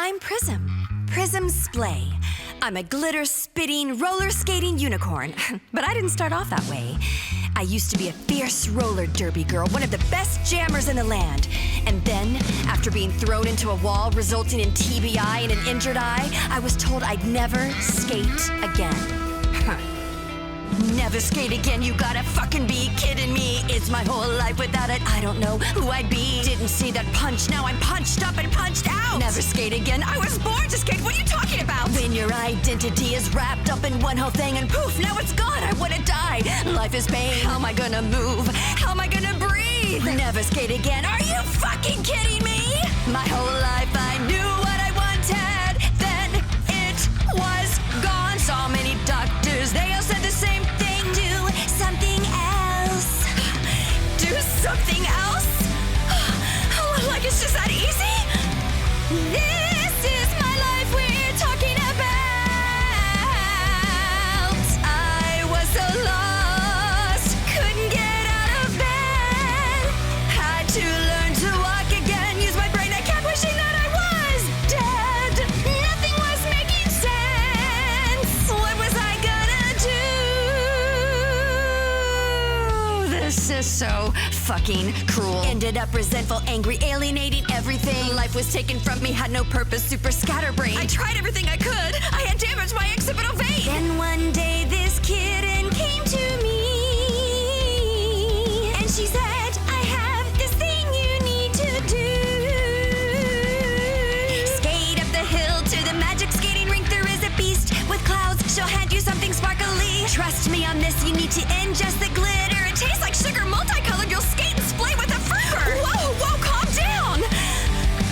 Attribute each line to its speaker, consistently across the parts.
Speaker 1: I'm Prism. Prism Splay. I'm a glitter-spitting, roller-skating unicorn. But I didn't start off that way. I used to be a fierce roller derby girl, one of the best jammers in the land. And then, after being thrown into a wall, resulting in TBI and an injured eye, I was told I'd never skate again. Never skate again, you gotta fucking be kidding me. It's my whole life without it, I don't know who I'd be. Didn't see that punch, now I'm punched up and punched out. Never skate again, I was born to skate, what are you talking about? When your identity is wrapped up in one whole thing and poof, now it's gone, I wanna die. Life is pain, how am I gonna move? How am I gonna breathe? Never skate again, are you fucking kidding me? My whole life I knew what I wanted, then it was gone. So many doctors, they all said the same thing. Do something else. Do something else? Like it's just that easy? This is my life we're talking about. I was so lost, couldn't get out of bed. Had to learn to walk again, use my brain, I kept wishing that I was dead. Nothing was making sense. What was I gonna do? This is so fucking cruel. Ended up resentful, angry, alienating everything. Life was taken from me, had no purpose, super scatterbrained. I tried everything I could. I had damaged my occipital vein. Then one day this kitten came to me, and she said, I have this thing you need to do. Skate up the hill to the magic skating rink. There is a beast with clouds. She'll hand you something sparkly. Trust me on this, you need to ingest the glitter. It tastes like sugar, multicolored. You'll skate and splay with a fervor. Whoa, calm down.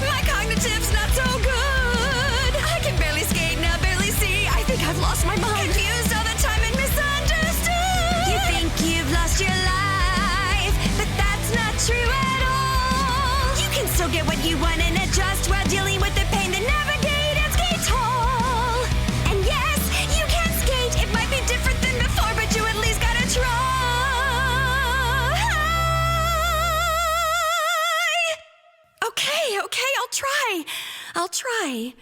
Speaker 1: My cognitive's not so good. I can barely skate now, barely see. I think I've lost my mind. Confused all the time and misunderstood. You think you've lost your life, but that's not true at all. You can still get what you want and adjust while dealing with the pain. Then navigate and skate tall. And yes, you can skate. It might be different than before, but you at least gotta try. Okay, I'll try.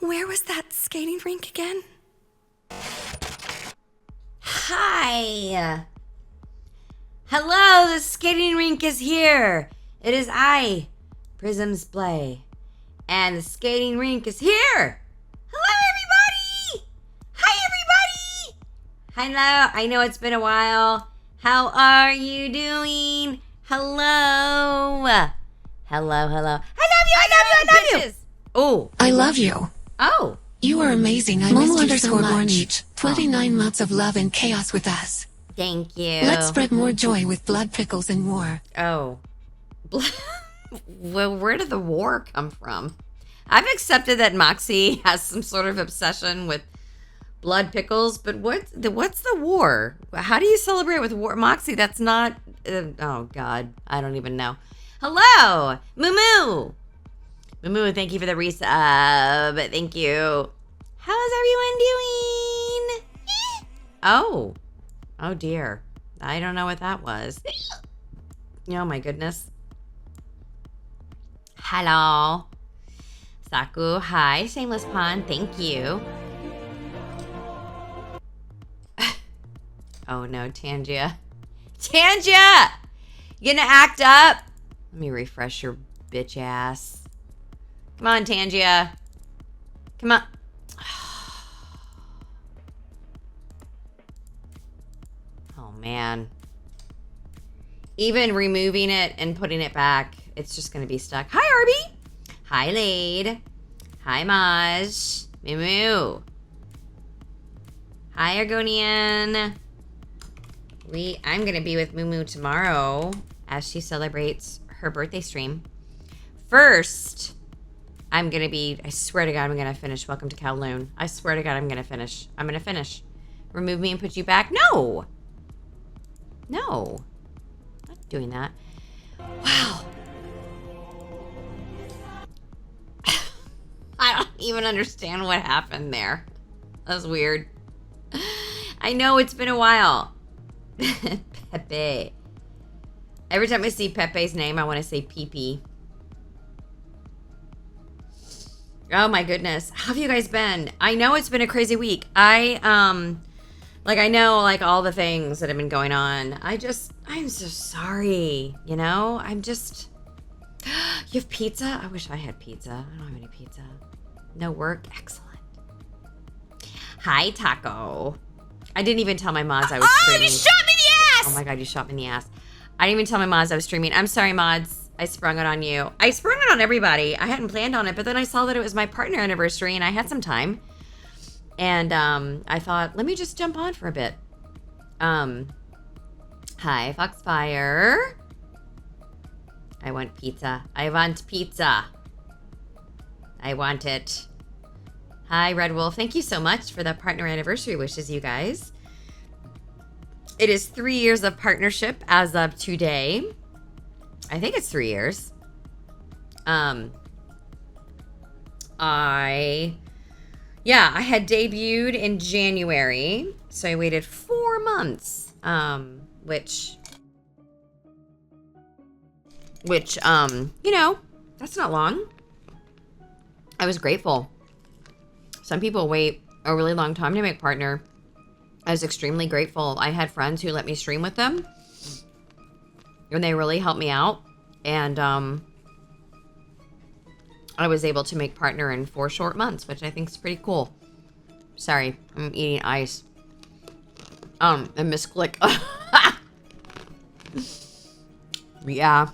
Speaker 1: Where was that skating rink again?
Speaker 2: Hi. Hello, the skating rink is here. It is I, Prism's Play. And the skating rink is here. Hello, everybody. Hi, everybody. Hello, I know it's been a while. How are you doing? Hello. Hello. I love you. Oh.
Speaker 3: I love you.
Speaker 2: Oh.
Speaker 3: You are amazing. I missed you so much. 29 months of love and chaos with us.
Speaker 2: Thank you.
Speaker 3: Let's spread more joy with blood, pickles, and war.
Speaker 2: Oh. Well, where did the war come from? I've accepted that Moxie has some sort of obsession with blood pickles, but what's the war? How do you celebrate with war? Moxie, that's not... oh, God. I don't even know. Hello! Moo! Thank you for the resub. Thank you. How's everyone doing? Oh, dear. I don't know what that was. Oh, my goodness. Hello. Saku, hi. Shameless Pond, thank you. Oh, no, Tangia. You gonna act up? Let me refresh your bitch ass. Come on, Tangia. Come on. Oh, man. Even removing it and putting it back, it's just going to be stuck. Hi, Arby. Hi, Lade. Hi, Maj. Moo. Hi, Argonian. I'm going to be with Moo tomorrow as she celebrates her birthday stream. First, I swear to God, I'm going to finish Welcome to Kowloon. I swear to God, I'm going to finish. Remove me and put you back? No. Not doing that. Wow. I don't even understand what happened there. That was weird. I know it's been a while. Pepe. Every time I see Pepe's name, I want to say Pee-Pee. Oh my goodness. How have you guys been? I know it's been a crazy week. I know like all the things that have been going on. I'm so sorry. You know, you have pizza? I wish I had pizza. I don't have any pizza. No work? Excellent. Hi, Taco. I didn't even tell my mods I was streaming.
Speaker 1: You shot me in the ass!
Speaker 2: Oh my god, you shot me in the ass. I didn't even tell my mods I was streaming. I'm sorry, mods. I sprung it on you. I sprung it on everybody. I hadn't planned on it, but then I saw that it was my partner anniversary and I had some time. And I thought, let me just jump on for a bit. Hi, Foxfire. I want pizza. I want pizza. I want it. Hi, Red Wolf. Thank you so much for the partner anniversary wishes, you guys. It is 3 years of partnership as of today. I think it's 3 years. I had debuted in January, so I waited 4 months, which, you know, that's not long. I was grateful. Some people wait a really long time to make partner. I was extremely grateful. I had friends who let me stream with them, and they really helped me out. And I was able to make partner in 4 short months, which I think is pretty cool. Sorry, I'm eating ice. I misclick. Yeah,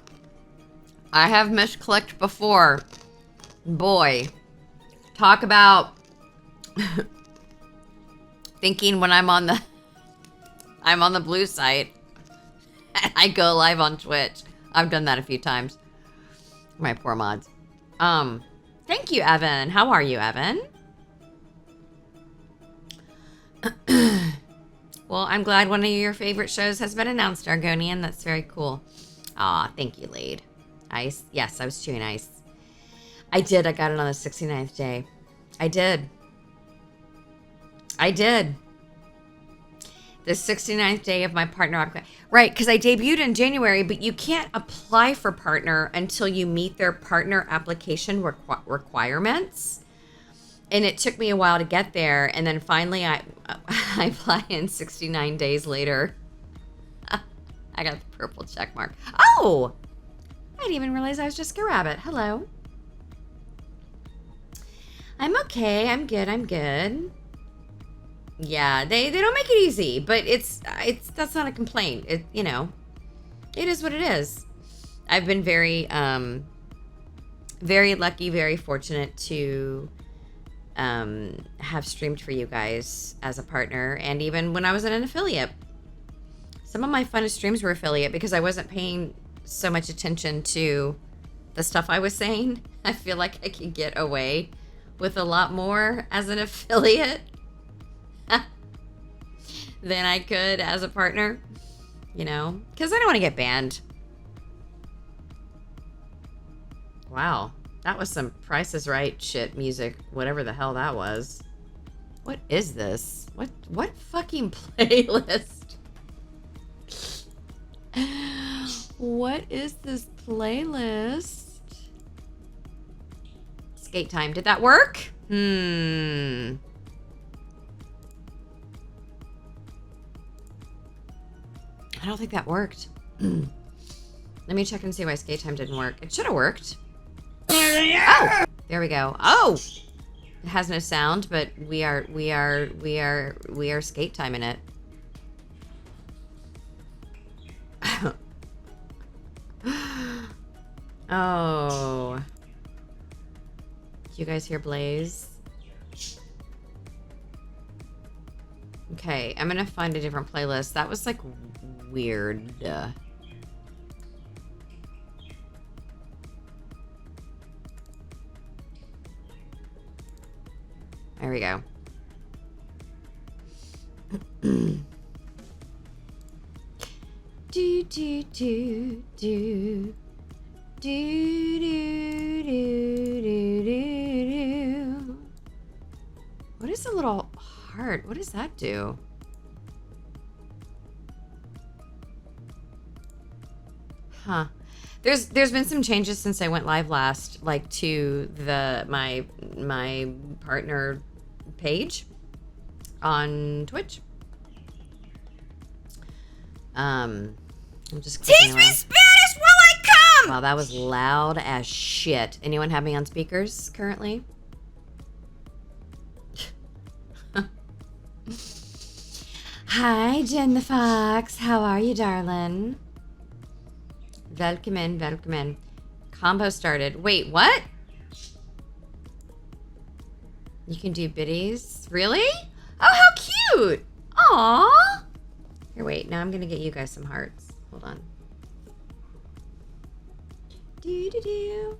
Speaker 2: I have misclicked before. Boy, talk about thinking when I'm on the blue site and I go live on Twitch. I've done that a few times. My poor mods. Thank you, Evan. How are you, Evan? Well, I'm glad one of your favorite shows has been announced, Argonian. That's very cool. Aw, thank you, Lade. Ice? Yes, I was chewing ice. I did. I got it on the 69th day. I did. The 69th day of my partner. Right, because I debuted in January, but you can't apply for partner until you meet their partner application requirements. And it took me a while to get there. And then finally I applied in 69 days later. I got the purple check mark. Oh! I didn't even realize I was Jessica Rabbit. Hello. I'm okay. I'm good. Yeah, they don't make it easy, but that's not a complaint. It, you know, it is what it is. I've been very lucky, very fortunate to have streamed for you guys as a partner, and even when I was an affiliate. Some of my funnest streams were affiliate because I wasn't paying so much attention to the stuff I was saying. I feel like I could get away with a lot more as an affiliate than I could as a partner, you know, because I don't want to get banned. Wow, that was some Price is Right shit music, whatever the hell that was. What is this? What fucking playlist? What is this playlist? Skate time. Did that work? I don't think that worked. Let me check and see why skate time didn't work. It should have worked. Oh, there we go. Oh, it has no sound, but we are skate timing it. Oh. You guys hear Blaze? Okay, I'm gonna find a different playlist. That was like weird. There we go. Do do do do do do do do do. What is a little heart? What does that do? Huh. There's been some changes since I went live last, like to my partner page on Twitch. I'm just
Speaker 1: Teach me Spanish while I come!
Speaker 2: Wow, that was loud as shit. Anyone have me on speakers currently? Hi, Jen the Fox. How are you, darling? Welcome in, welcome in. Combo started. Wait, what? You can do biddies? Really? Oh, how cute! Aww! Here, wait. Now I'm gonna get you guys some hearts. Hold on. Do-do-do.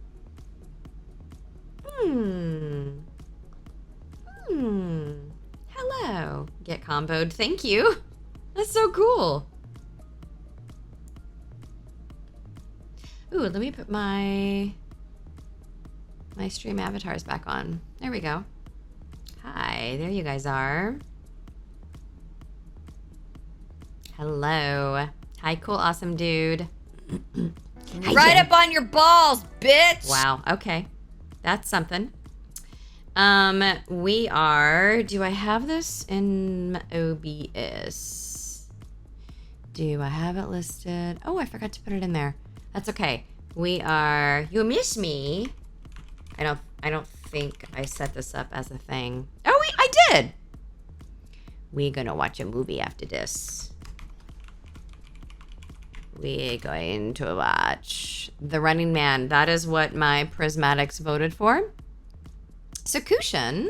Speaker 2: Hello. Get comboed. Thank you. That's so cool. Ooh, let me put my stream avatars back on. There we go. Hi, there you guys are. Hello. Hi, cool, awesome dude. Hi,
Speaker 1: Right
Speaker 2: Jen.
Speaker 1: up on your balls, bitch!
Speaker 2: Wow, okay. That's something. We are, do I have this in OBS? Do I have it listed? Oh, I forgot to put it in there. That's okay. We are, you miss me. I don't think I set this up as a thing. Oh, I did. We're gonna watch a movie after this. We're going to watch The Running Man. That is what my Prismatics voted for. So Kushan,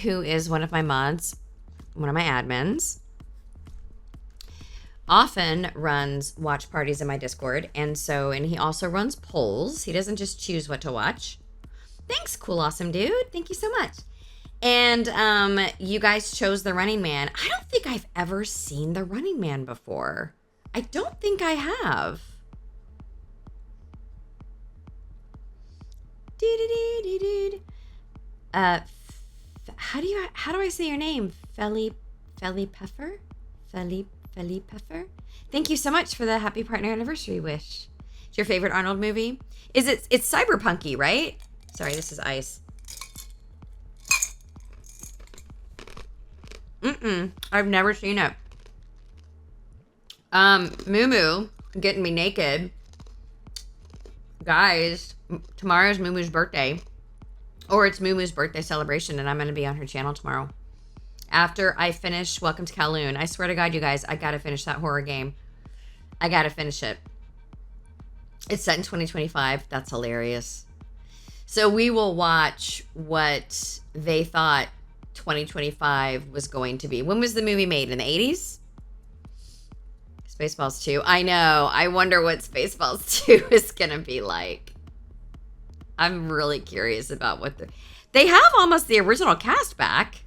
Speaker 2: who is one of my mods, one of my admins, often runs watch parties in my Discord. And he also runs polls. He doesn't just choose what to watch. Thanks, cool, awesome dude. Thank you so much. And you guys chose The Running Man. I don't think I've ever seen The Running Man before. I don't think I have. How do I say your name? Feli Peffer? Feli Peffer? Thank you so much for the happy partner anniversary wish. It's your favorite Arnold movie? It's cyberpunky, right? Sorry, this is ice. I've never seen it. Moo getting me naked. Guys, tomorrow's Moo-Moo's birthday. Or it's Moo-Moo's birthday celebration, and I'm going to be on her channel tomorrow. After I finish Welcome to Kowloon. I swear to God, you guys, I got to finish that horror game. I got to finish it. It's set in 2025. That's hilarious. So we will watch what they thought 2025 was going to be. When was the movie made? In the 80s? Spaceballs 2. I know. I wonder what Spaceballs 2 is going to be like. I'm really curious about what they have almost the original cast back.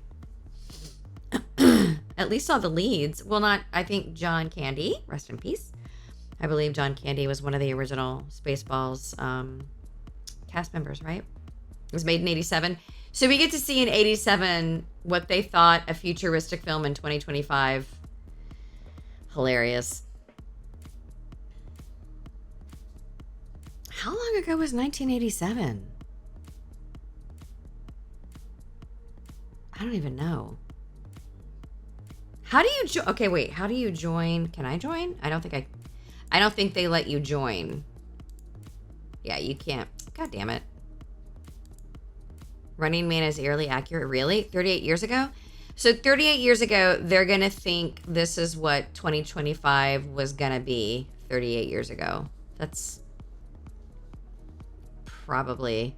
Speaker 2: At least all the leads. Well, not, I think John Candy, rest in peace. I believe John Candy was one of the original Spaceballs cast members, right? It was made in 87. So we get to see in 87 what they thought a futuristic film in 2025. Hilarious. How long ago was 1987? I don't even know. How do you okay, wait. How do you join? Can I join? I don't think they let you join. Yeah, you can't. God damn it. Running Man is eerily accurate. Really? 38 years ago? So 38 years ago, they're going to think this is what 2025 was going to be 38 years ago. That's probably...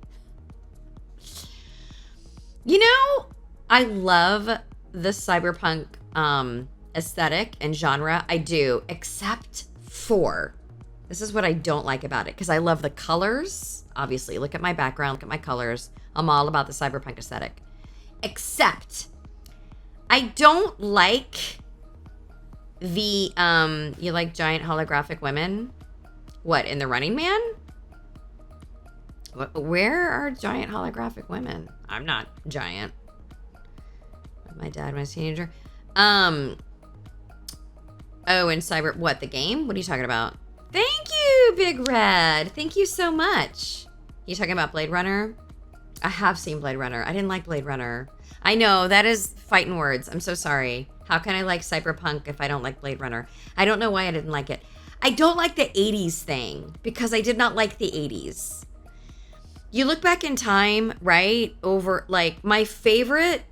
Speaker 2: You know, I love the cyberpunk aesthetic and genre. I do, except for... This is what I don't like about it, because I love the colors. Obviously, look at my background, look at my colors. I'm all about the cyberpunk aesthetic. Except... I don't like the, you like giant holographic women? What, in The Running Man? Where are giant holographic women? I'm not giant. My dad when I was a teenager. Oh, in what, the game? What are you talking about? Thank you, Big Red. Thank you so much. You talking about Blade Runner? I have seen Blade Runner. I didn't like Blade Runner. I know, that is fighting words. I'm so sorry. How can I like Cyberpunk if I don't like Blade Runner? I don't know why I didn't like it. I don't like the 80s thing because I did not like the 80s. You look back in time, right? Over like my favorite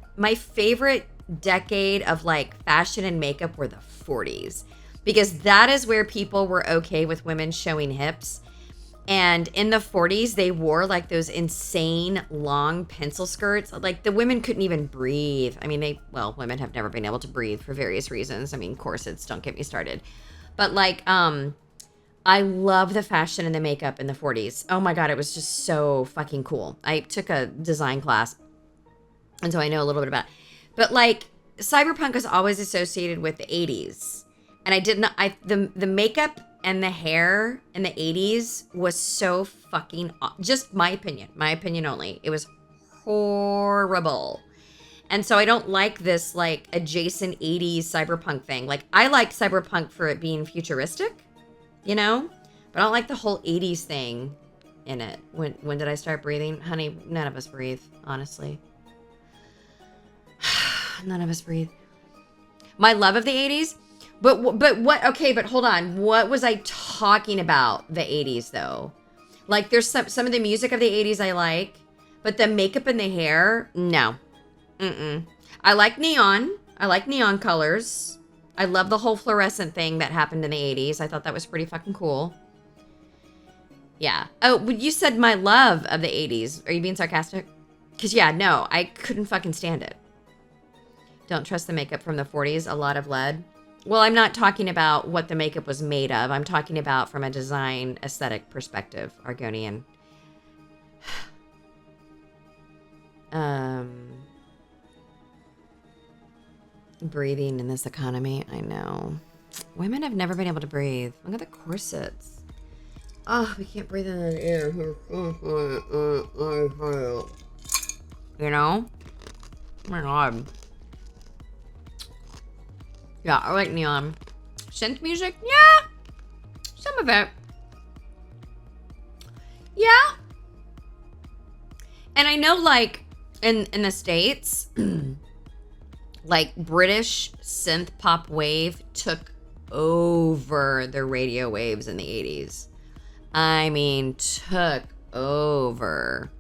Speaker 2: decade of like fashion and makeup were the 40s because that is where people were okay with women showing hips. And in the 40s, they wore like those insane long pencil skirts. Like the women couldn't even breathe. I mean, women have never been able to breathe for various reasons. I mean, corsets, don't get me started. But like, I love the fashion and the makeup in the 40s. Oh my God, it was just so fucking cool. I took a design class, and so I know a little bit about it. But like, cyberpunk is always associated with the 80s. And I did not, the makeup and the hair in the 80s was so fucking, just my opinion only. It was horrible. And so I don't like this like adjacent 80s cyberpunk thing. Like I like cyberpunk for it being futuristic, you know? But I don't like the whole 80s thing in it. When did I start breathing? Honey, none of us breathe, honestly. None of us breathe. My love of the 80s. But what, okay, but hold on. What was I talking about the 80s though? Like there's some of the music of the 80s I like, but the makeup and the hair, no. I like neon. I like neon colors. I love the whole fluorescent thing that happened in the 80s. I thought that was pretty fucking cool. Yeah. Oh, but you said my love of the 80s. Are you being sarcastic? Because yeah, no, I couldn't fucking stand it. Don't trust the makeup from the 40s. A lot of lead. Well, I'm not talking about what the makeup was made of. I'm talking about from a design aesthetic perspective, Argonian. Breathing in this economy, I know. Women have never been able to breathe. Look at the corsets. Oh, we can't breathe in the air. You know? Oh my God. Yeah, I like neon. Synth music? Yeah. Some of it. Yeah. And I know like in the States, like British synth pop wave took over the radio waves in the 80s. I mean, took over.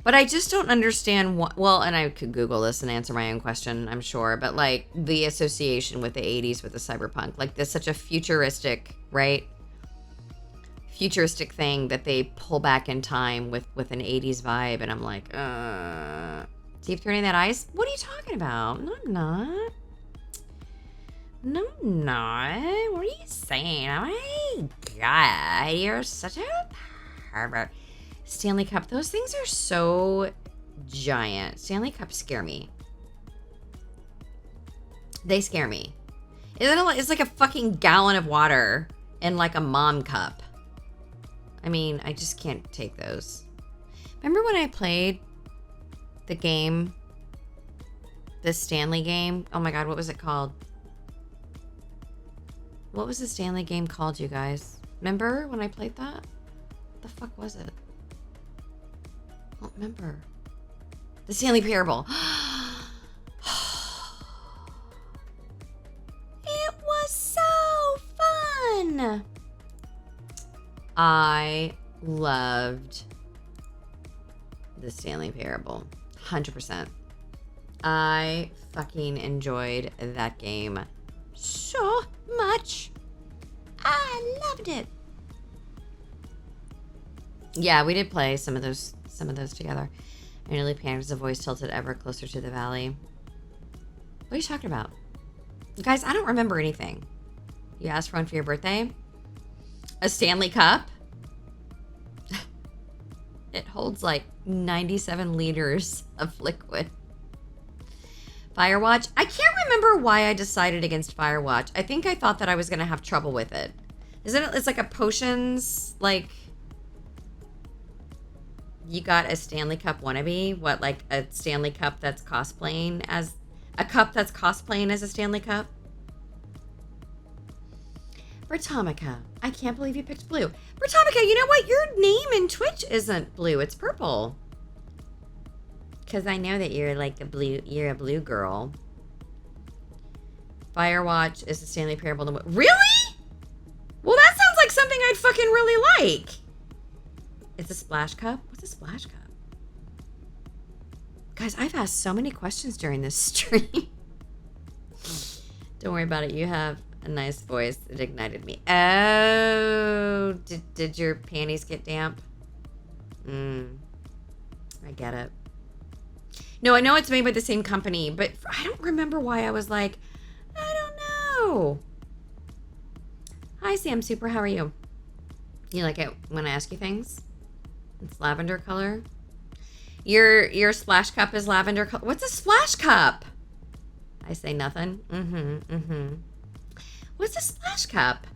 Speaker 2: But I just don't understand what, well, and I could Google this and answer my own question, I'm sure, but like the association with the 80s with the cyberpunk, like this such a futuristic, right? Futuristic thing that they pull back in time with an 80s vibe. And I'm like, Keep turning that ice? What are you talking about? No, I'm not. No, I'm not. What are you saying? Oh my God, you're such a pervert. Stanley Cup. Those things are so giant. Stanley Cups scare me. They scare me. It's like a fucking gallon of water in like a mom cup. I mean, I just can't take those. Remember when I played the game? The Stanley game? Oh my God, what was it called? What was the Stanley game called, you guys? Remember when I played that? What the fuck was it? I don't remember. The Stanley Parable. It was so fun. I loved the Stanley Parable. 100%. I fucking enjoyed that game so much. I loved it. Yeah, we did play some of those together. I nearly panicked as the voice tilted ever closer to the valley. What are you talking about? Guys, I don't remember anything. You asked for one for your birthday? A Stanley Cup? It holds like 97 liters of liquid. Firewatch? I can't remember why I decided against Firewatch. I think I thought that I was going to have trouble with it. It's like a potions, like... You got a Stanley Cup wannabe? What, like a Stanley Cup that's cosplaying as... A cup that's cosplaying as a Stanley Cup? Britannica. I can't believe you picked blue. Britannica, you know what? Your name in Twitch isn't blue. It's purple. Because I know that you're like a blue girl. Firewatch is the Stanley Parable. Really? Well, that sounds like something I'd fucking really like. It's a splash cup? What's a splash cup? Guys, I've asked so many questions during this stream. Don't worry about it. You have a nice voice. It ignited me. Oh, did your panties get damp? I get it. No, I know it's made by the same company, but I don't remember why I was like, I don't know. Hi, Sam Super. How are you? You like it when I ask you things? It's lavender color. Your splash cup is lavender color. What's a splash cup? I say nothing. What's a splash cup?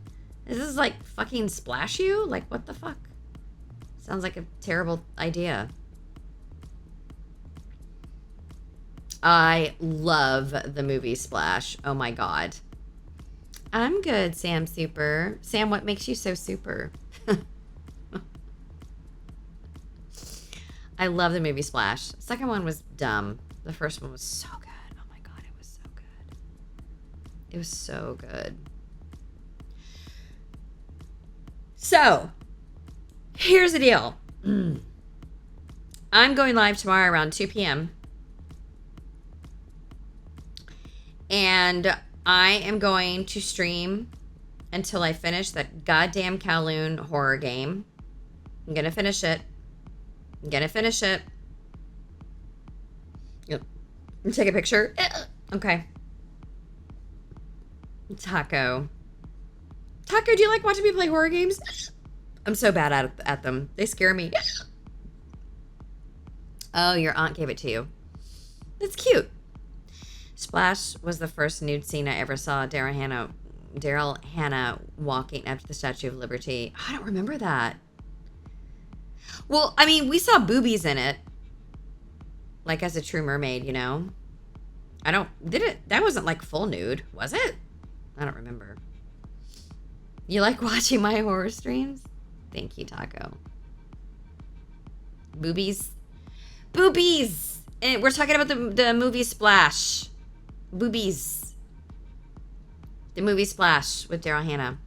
Speaker 2: Is this like fucking splash you? Like, what the fuck? Sounds like a terrible idea. I love the movie Splash. Oh my God. I'm good, Sam Super. Sam, what makes you so super? I love the movie Splash. The second one was dumb. The first one was so good. Oh my God, it was so good. It was so good. So, here's the deal. I'm going live tomorrow around 2 p.m. And I am going to stream until I finish that goddamn Kowloon horror game. I'm going to finish it. Yep. Take a picture. Okay. Taco, do you like watching me play horror games? I'm so bad at them. They scare me. Oh, your aunt gave it to you. That's cute. Splash was the first nude scene I ever saw. Daryl Hannah walking after the Statue of Liberty. I don't remember that. Well, I mean, we saw boobies in it. Like as a true mermaid, you know? That wasn't like full nude, was it? I don't remember. You like watching my horror streams? Thank you, Taco. Boobies. And we're talking about the movie Splash. Boobies. The movie Splash with Daryl Hannah.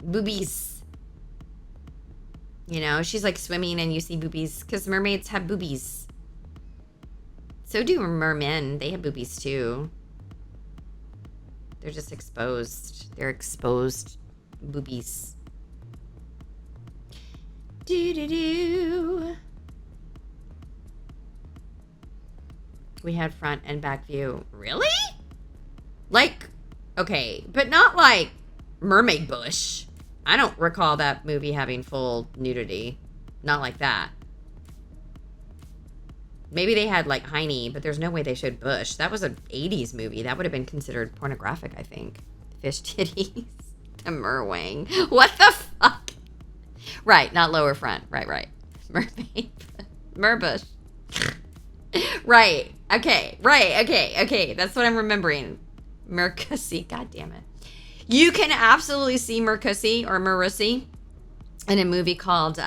Speaker 2: Boobies. You know, she's like swimming and you see boobies because mermaids have boobies. So do mermen. They have boobies too. They're just exposed. They're exposed boobies. Do. We had front and back view. Really? Like, okay, but not like Mermaid Bush. I don't recall that movie having full nudity. Not like that. Maybe they had like Heine, but there's no way they showed Bush. That was an 80s movie. That would have been considered pornographic, I think. Fish titties. The Merwang. What the fuck? Right, not lower front. Right. Mermaid. Merbush. Right. Okay. That's what I'm remembering. Mercussy. God damn it. You can absolutely see Mercussy or Marussy in a movie called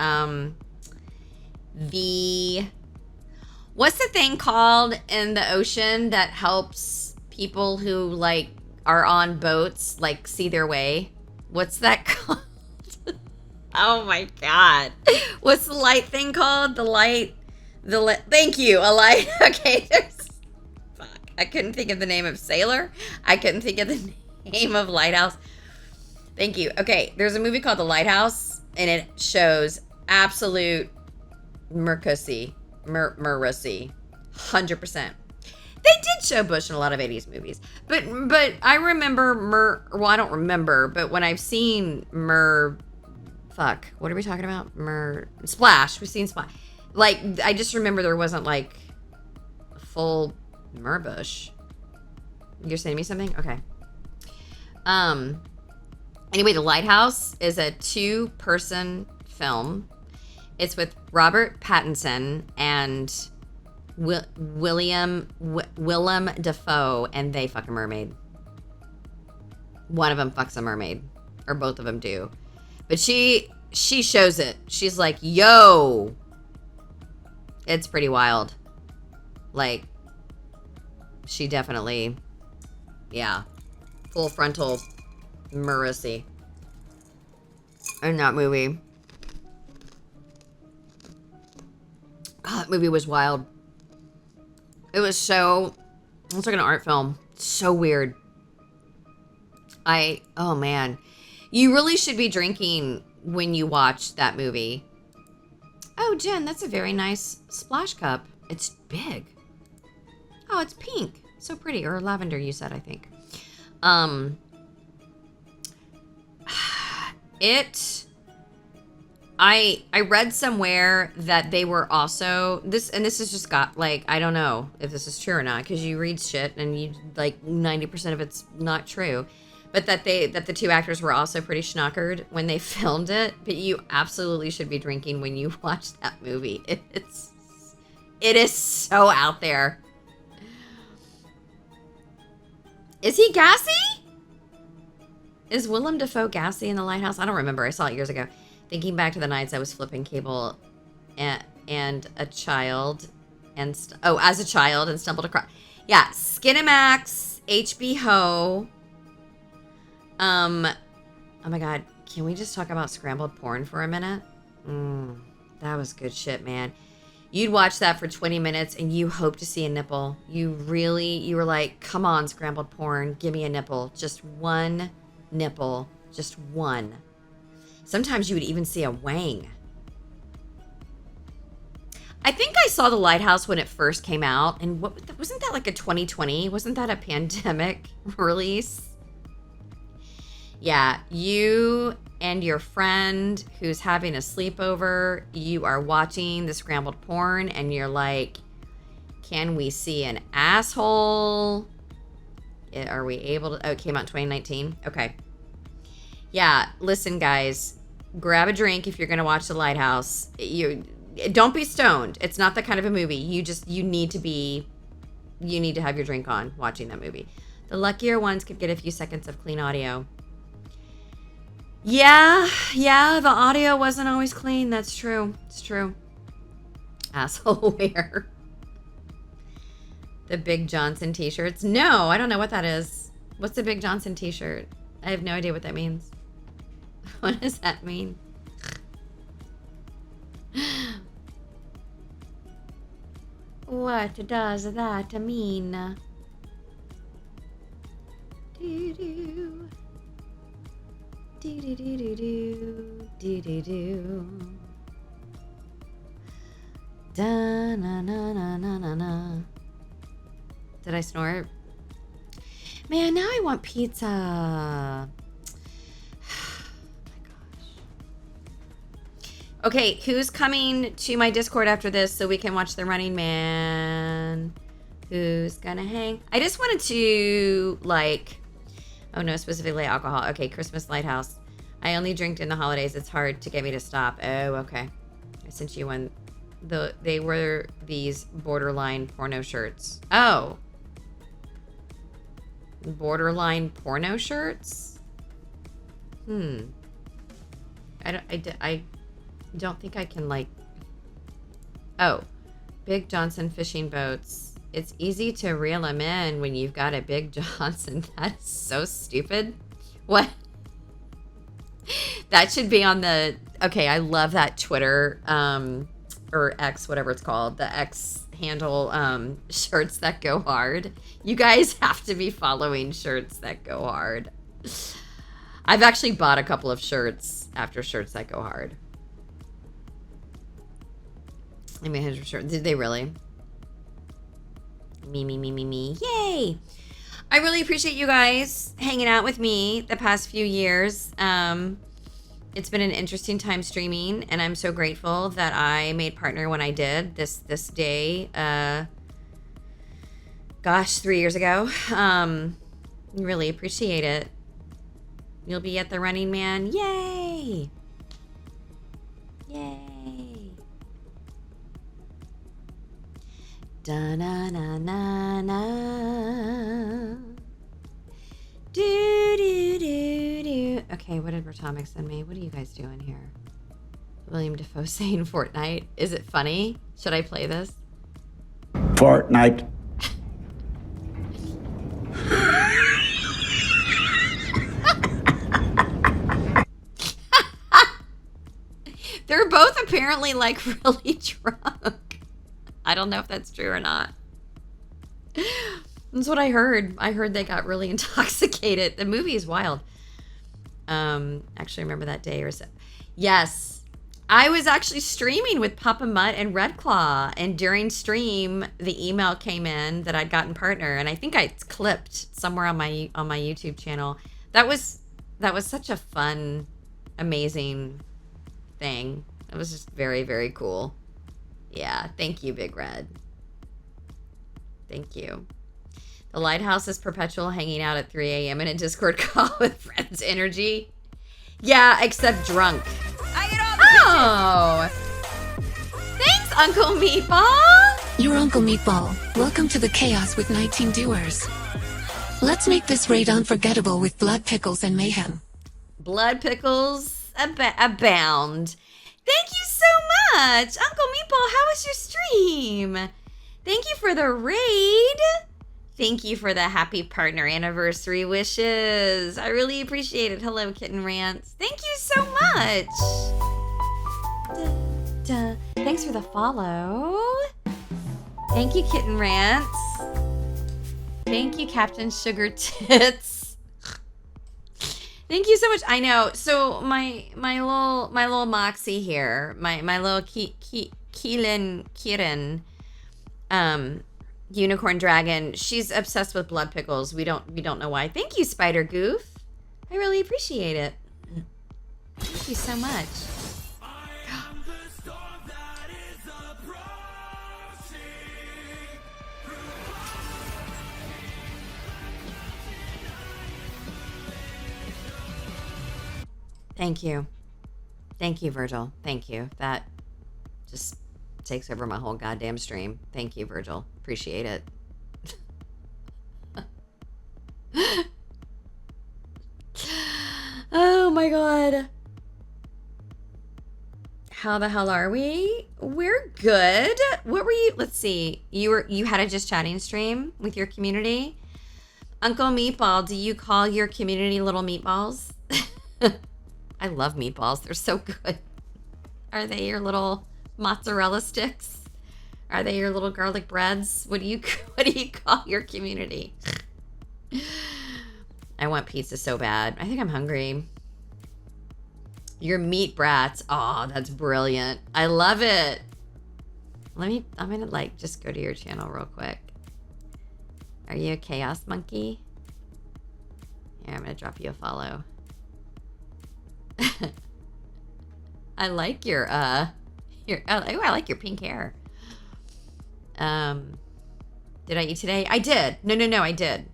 Speaker 2: what's the thing called in the ocean that helps people who like are on boats like see their way? What's that called? Oh my God. What's the light thing called? Thank you. A light. Okay. Fuck. I couldn't think of the name of Sailor. I couldn't think of the name of Lighthouse. Thank you. Okay. There's a movie called The Lighthouse and it shows absolute Mercussy. Marussy. 100%. They did show Bush in a lot of 80s movies. But I remember I don't remember, but when I've seen fuck, what are we talking about? Splash. We've seen Splash. Like, I just remember there wasn't like a full Merbush. You're sending me something? Okay. Anyway, The Lighthouse is a 2-person film. It's with Robert Pattinson and Willem Dafoe, and they fuck a mermaid. one of them fucks a mermaid, or both of them do. But she shows it. She's like, yo. It's pretty wild. Like, she definitely, yeah, full frontal mercy in that movie. Oh, that movie was wild. It was like an art film. So weird. Oh man. You really should be drinking when you watch that movie. Oh, Jen, that's a very nice splash cup. It's big. Oh, it's pink. So pretty. Or lavender, you said, I think. I read somewhere that they were also this is just got like, I don't know if this is true or not, because you read shit and you like 90% of it's not true, but that the two actors were also pretty schnockered when they filmed it. But you absolutely should be drinking when you watch that movie. It is so out there. Is he gassy? Is Willem Dafoe gassy in The Lighthouse? I don't remember. I saw it years ago. Thinking back to the nights I was flipping cable and a child as a child and stumbled across. Yeah, Skinamax, HBO. Oh my God. Can we just talk about scrambled porn for a minute? That was good shit, man. You'd watch that for 20 minutes and you hope to see a nipple. You were like, come on, scrambled porn, give me a nipple. Just one nipple. Just one. Sometimes you would even see a wang. I think I saw The Lighthouse when it first came out. And wasn't that like a 2020? Wasn't that a pandemic release? Yeah, you and your friend who's having a sleepover, you are watching the scrambled porn and you're like, can we see an asshole? Are we able to? Oh, it came out in 2019. Okay. Yeah, listen, guys, grab a drink if you're going to watch The Lighthouse. Don't be stoned. It's not that kind of a movie. You need to have your drink on watching that movie. The luckier ones could get a few seconds of clean audio. Yeah, the audio wasn't always clean. That's true. It's true. Asshole wear. The Big Johnson t-shirts. No, I don't know what that is. What's the Big Johnson t-shirt? I have no idea what that means. What does that mean? What does that mean? Do-do. Do-do-do-do-do. Do-do-do. Da-na-na-na-na-na. Did I snort? Man, now I want pizza. Okay, who's coming to my Discord after this so we can watch The Running Man? Who's gonna hang? I just wanted to, like... Oh, no, specifically alcohol. Okay, Christmas Lighthouse. I only drink in the holidays. It's hard to get me to stop. Oh, okay. I sent you one. They were these borderline porno shirts. Oh. Borderline porno shirts? I don't think I can, like... Oh. Big Johnson fishing boats. It's easy to reel them in when you've got a Big Johnson. That's so stupid. What? That should be on the... Okay, I love that Twitter, or X, whatever it's called. The X handle, shirts that go hard. You guys have to be following shirts that go hard. I've actually bought a couple of shirts after shirts that go hard. I mean, 100%. Did they really? Me. Yay! I really appreciate you guys hanging out with me the past few years. It's been an interesting time streaming, and I'm so grateful that I made partner when I did this day. Gosh, 3 years ago. Really appreciate it. You'll be at the Running Man. Yay! Yay! Da-na-na-na-na. Do-do-do. did Ratomic send me? What are you guys doing here? William Defoe saying Fortnite. Is it funny? Should I play this?
Speaker 4: Fortnite.
Speaker 2: They're both apparently like really drunk. I don't know if that's true or not. That's what I heard. I heard they got really intoxicated. The movie is wild. Actually remember that day or so. Yes. I was actually streaming with Papa Mutt and Red Claw, and during stream the email came in that I'd gotten partner, and I think I clipped somewhere on my YouTube channel. That was such a fun, amazing thing. It was just very, very cool. Yeah, thank you, Big Red. Thank you. The Lighthouse is perpetual hanging out at 3 a.m. in a Discord call with friends energy. Yeah, except drunk.
Speaker 1: I get all the
Speaker 2: Oh! Thanks, Uncle Meatball!
Speaker 3: Your Uncle Meatball. Welcome to the chaos with 19 doers. Let's make this raid unforgettable with blood pickles and mayhem.
Speaker 2: Blood pickles abound. Thank you so much! Uncle Meatball, how was your stream? Thank you for the raid. Thank you for the happy partner anniversary wishes. I really appreciate it. Hello, Kitten Rants. Thank you so much. Thanks for the follow. Thank you, Kitten Rants. Thank you, Captain Sugar Tits. Thank you so much. I know. So my little Moxie here, my little Kirin, unicorn dragon, she's obsessed with blood pickles. We don't know why. Thank you, Spider Goof. I really appreciate it. Thank you so much. Thank you. Thank you, Virgil. Thank you. That just takes over my whole goddamn stream. Thank you, Virgil. Appreciate it. Oh my god. How the hell are we? We're good. What were you? Let's see. You had a just chatting stream with your community. Uncle Meatball, do you call your community little meatballs? I love meatballs. They're so good. Are they your little mozzarella sticks? Are they your little garlic breads? What do you call your community? I want pizza so bad. I think I'm hungry. Your meat brats. Oh, that's brilliant. I love it. I'm gonna just go to your channel real quick. Are you a chaos monkey? Here, I'm gonna drop you a follow. I like your I like your pink hair. Did I eat today? I did. No, I did.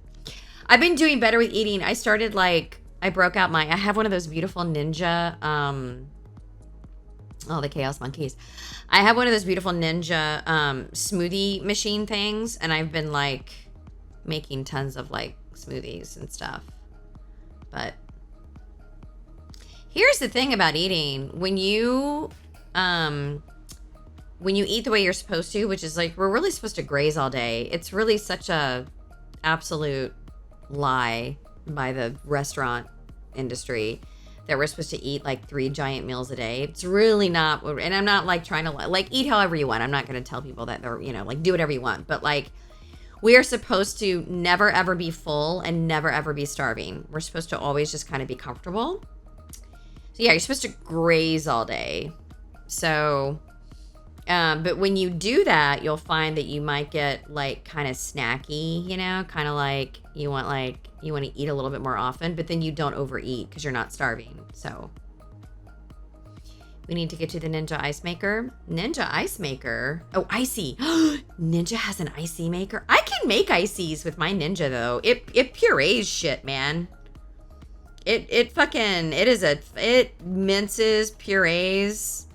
Speaker 2: I've been doing better with eating. I started I broke out I have one of those beautiful ninja, the chaos monkeys. I have one of those beautiful ninja, smoothie machine things. And I've been making tons of smoothies and stuff. But here's the thing about eating. When you eat the way you're supposed to, which is we're really supposed to graze all day. It's really such a absolute lie by the restaurant industry that we're supposed to eat 3 giant meals a day. It's really not. And I'm not trying to eat however you want. I'm not going to tell people that they're, do whatever you want. But we are supposed to never ever be full and never ever be starving. We're supposed to always just kind of be comfortable. So yeah, you're supposed to graze all day. So, but when you do that, you'll find that you might get kind of snacky, kind of you want to eat a little bit more often, but then you don't overeat because you're not starving. So we need to get to the Ninja Ice Maker. Ninja Ice Maker. Oh, icy. Ninja has an icy maker. I can make ices with my Ninja though. It purees shit, man. It minces, purees.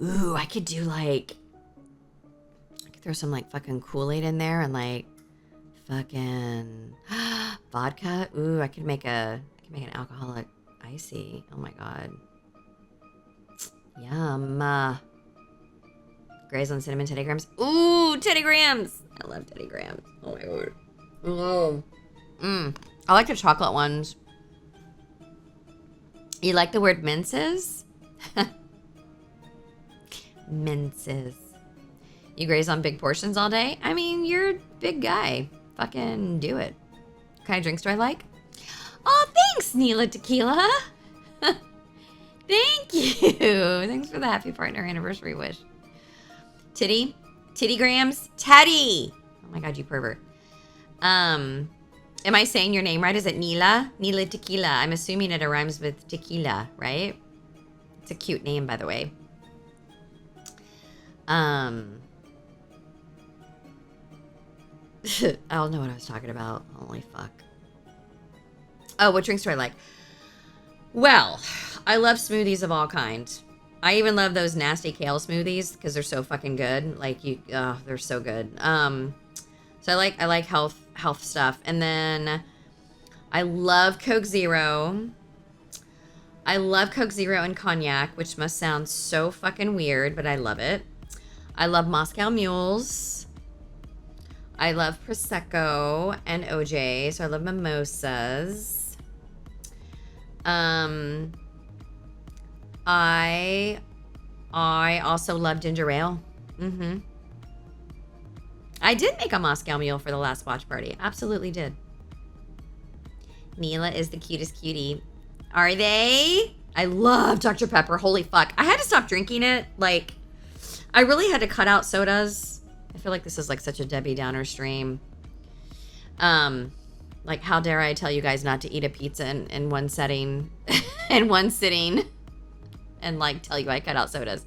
Speaker 2: Ooh, I could do I could throw some fucking Kool-Aid in there and fucking vodka. Ooh, I could make an alcoholic spicy. Oh my god. Yum. Graze on cinnamon Teddy Grahams. Ooh, Teddy Grahams. I love Teddy Grahams. Oh my god. Oh. I like the chocolate ones. You like the word minces? Minces. You graze on big portions all day? I mean, you're a big guy. Fucking do it. What kind of drinks do I like? Oh, thanks, Neela Tequila. Thank you. Thanks for the happy partner anniversary wish. Titty Grams? Teddy. Oh my god, you pervert. Am I saying your name right? Is it Neela? Neela Tequila. I'm assuming it rhymes with tequila, right? It's a cute name, by the way. I don't know what I was talking about. Holy fuck. Oh, what drinks do I like? Well, I love smoothies of all kinds. I even love those nasty kale smoothies because they're so fucking good. Like they're so good. So I like health stuff. And then I love Coke Zero. I love Coke Zero and cognac, which must sound so fucking weird, but I love it. I love Moscow Mules. I love Prosecco and OJ, so I love mimosas. I also love ginger ale. I did make a Moscow Mule for the last watch party. Absolutely did. Neela is the cutest cutie. Are they? I love Dr. Pepper. Holy fuck. I had to stop drinking it. Like, I really had to cut out sodas. I feel like this is like such a Debbie Downer stream. Like, how dare I tell you guys not to eat a pizza in one setting, in one sitting, and like tell you I cut out sodas.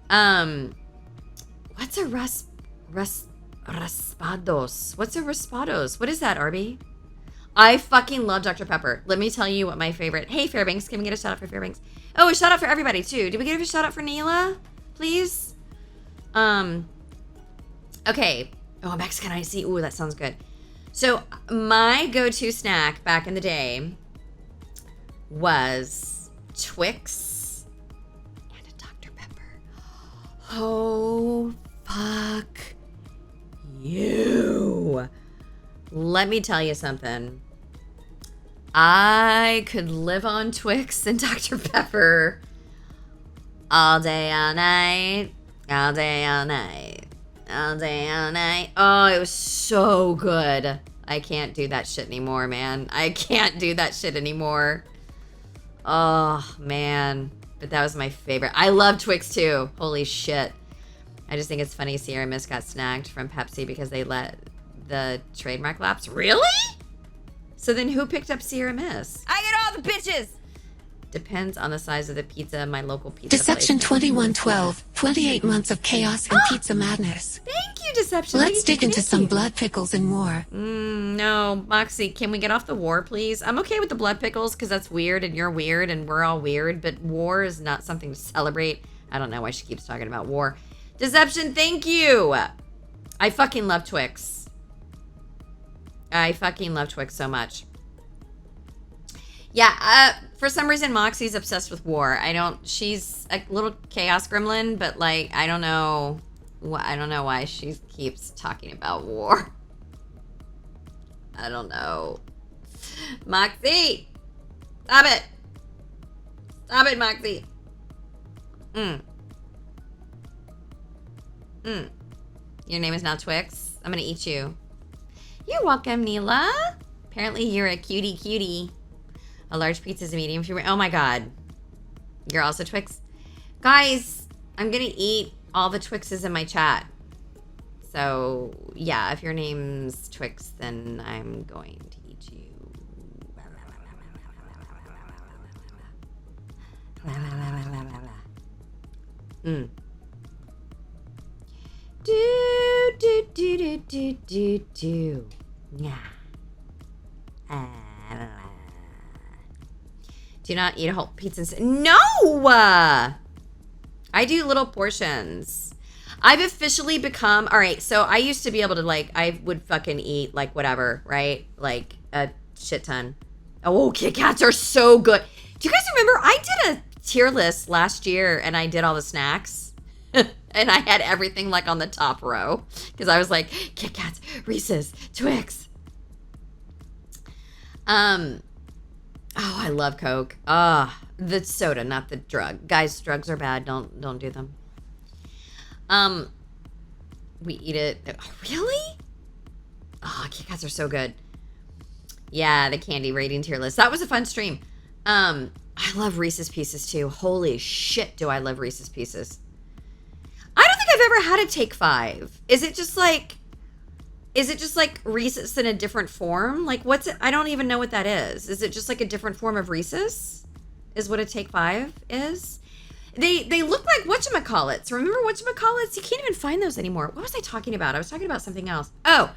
Speaker 2: What's a raspados? What's a raspados? What is that, Arby? I fucking love Dr. Pepper. Let me tell you what my favorite. Hey, Fairbanks, can we get a shout out for Fairbanks? Oh, a shout out for everybody too. Did we get a shout out for Neela, please? Okay. Oh, Mexican iced tea. Ooh, that sounds good. So my go-to snack back in the day was Twix and a Dr. Pepper. Oh, fuck you. Let me tell you something. I could live on Twix and Dr. Pepper all day, all night, all day, all night. All day, all night. Oh, it was so good. I can't do that shit anymore, man. I can't do that shit anymore. Oh, man. But that was my favorite. I love Twix, too. Holy shit. I just think it's funny Sierra Mist got snagged from Pepsi because they let the trademark lapse. Really? So then who picked up Sierra Mist?
Speaker 1: I get all the bitches.
Speaker 2: Depends on the size of the pizza. My local pizza
Speaker 3: Deception
Speaker 2: place.
Speaker 3: 2112, 28 months of chaos and pizza madness.
Speaker 2: Thank you, Deception.
Speaker 3: Let's dig into some blood pickles and more.
Speaker 2: No, Moxie, can we get off the war, please? I'm okay with the blood pickles because that's weird and you're weird and we're all weird, but war is not something to celebrate. I don't know why she keeps talking about war. Deception, thank you. I fucking love Twix. I fucking love Twix so much. Yeah, for some reason, Moxie's obsessed with war. She's a little chaos gremlin, but like, I don't know why she keeps talking about war. I don't know. Moxie! Stop it! Stop it, Moxie! Your name is now Twix. I'm gonna eat you. You're welcome, Neela. Apparently you're a cutie. A large pizza is a medium. Oh my god. You're also Twix. Guys, I'm gonna eat all the Twixes in my chat. So, yeah, if your name's Twix, then I'm going to eat you. Do. Yeah. Do not eat a whole pizza. No! I do little portions. I've officially become... All right, so I used to be able to, like... I would fucking eat, like, whatever, right? Like, a shit ton. Oh, Kit Kats are so good. Do you guys remember I did a tier list last year and I did all the snacks? And I had everything like on the top row because I was like Kit Kats, Reese's, Twix. Oh, I love Coke. The soda, not the drug. Guys, drugs are bad. Don't do them. We eat it. Oh, really? Oh, Kit Kats are so good. Yeah, the candy rating tier list. That was a fun stream. I love Reese's Pieces too. Holy shit, do I love Reese's Pieces. I don't think I've ever had a Take 5. Is it just like Reese's in a different form? Like what's it? I don't even know what that is. Is it just like a different form of Reese's? Is what a Take 5 is? They look like whatchamacallits. Remember whatchamacallits? You can't even find those anymore. What was I talking about? I was talking about something else. Oh,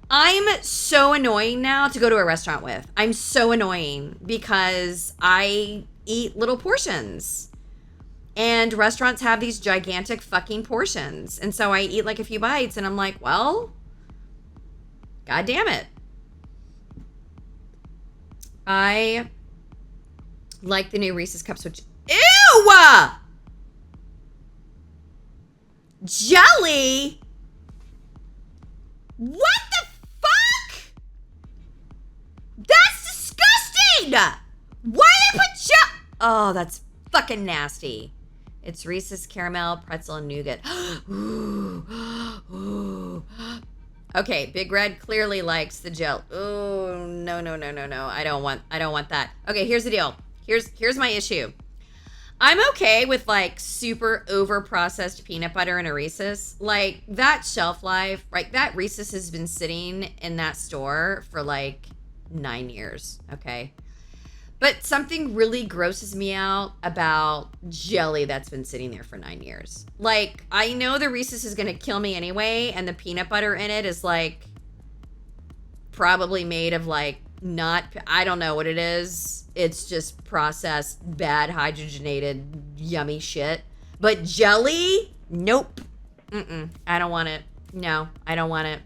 Speaker 2: I'm so annoying now to go to a restaurant with. I'm so annoying because I eat little portions. And restaurants have these gigantic fucking portions. And so I eat like a few bites and I'm like, well, God damn it. I like the new Reese's Cups, which, ew! Jelly? What the fuck? That's disgusting! Why did they put oh, that's fucking nasty. It's Reese's Caramel, Pretzel, and Nougat. Ooh. Ooh. Okay, Big Red clearly likes the gel. Oh, no. I don't want that. Okay, here's the deal. Here's my issue. I'm okay with like super over processed peanut butter in a Reese's. Like that shelf life, right? That Reese's has been sitting in that store for like 9 years. Okay. But something really grosses me out about jelly that's been sitting there for 9 years. Like, I know the Reese's is going to kill me anyway, and the peanut butter in it is, like, probably made of, like, I don't know what it is. It's just processed, bad, hydrogenated, yummy shit. But jelly? Nope. I don't want it. No, I don't want it.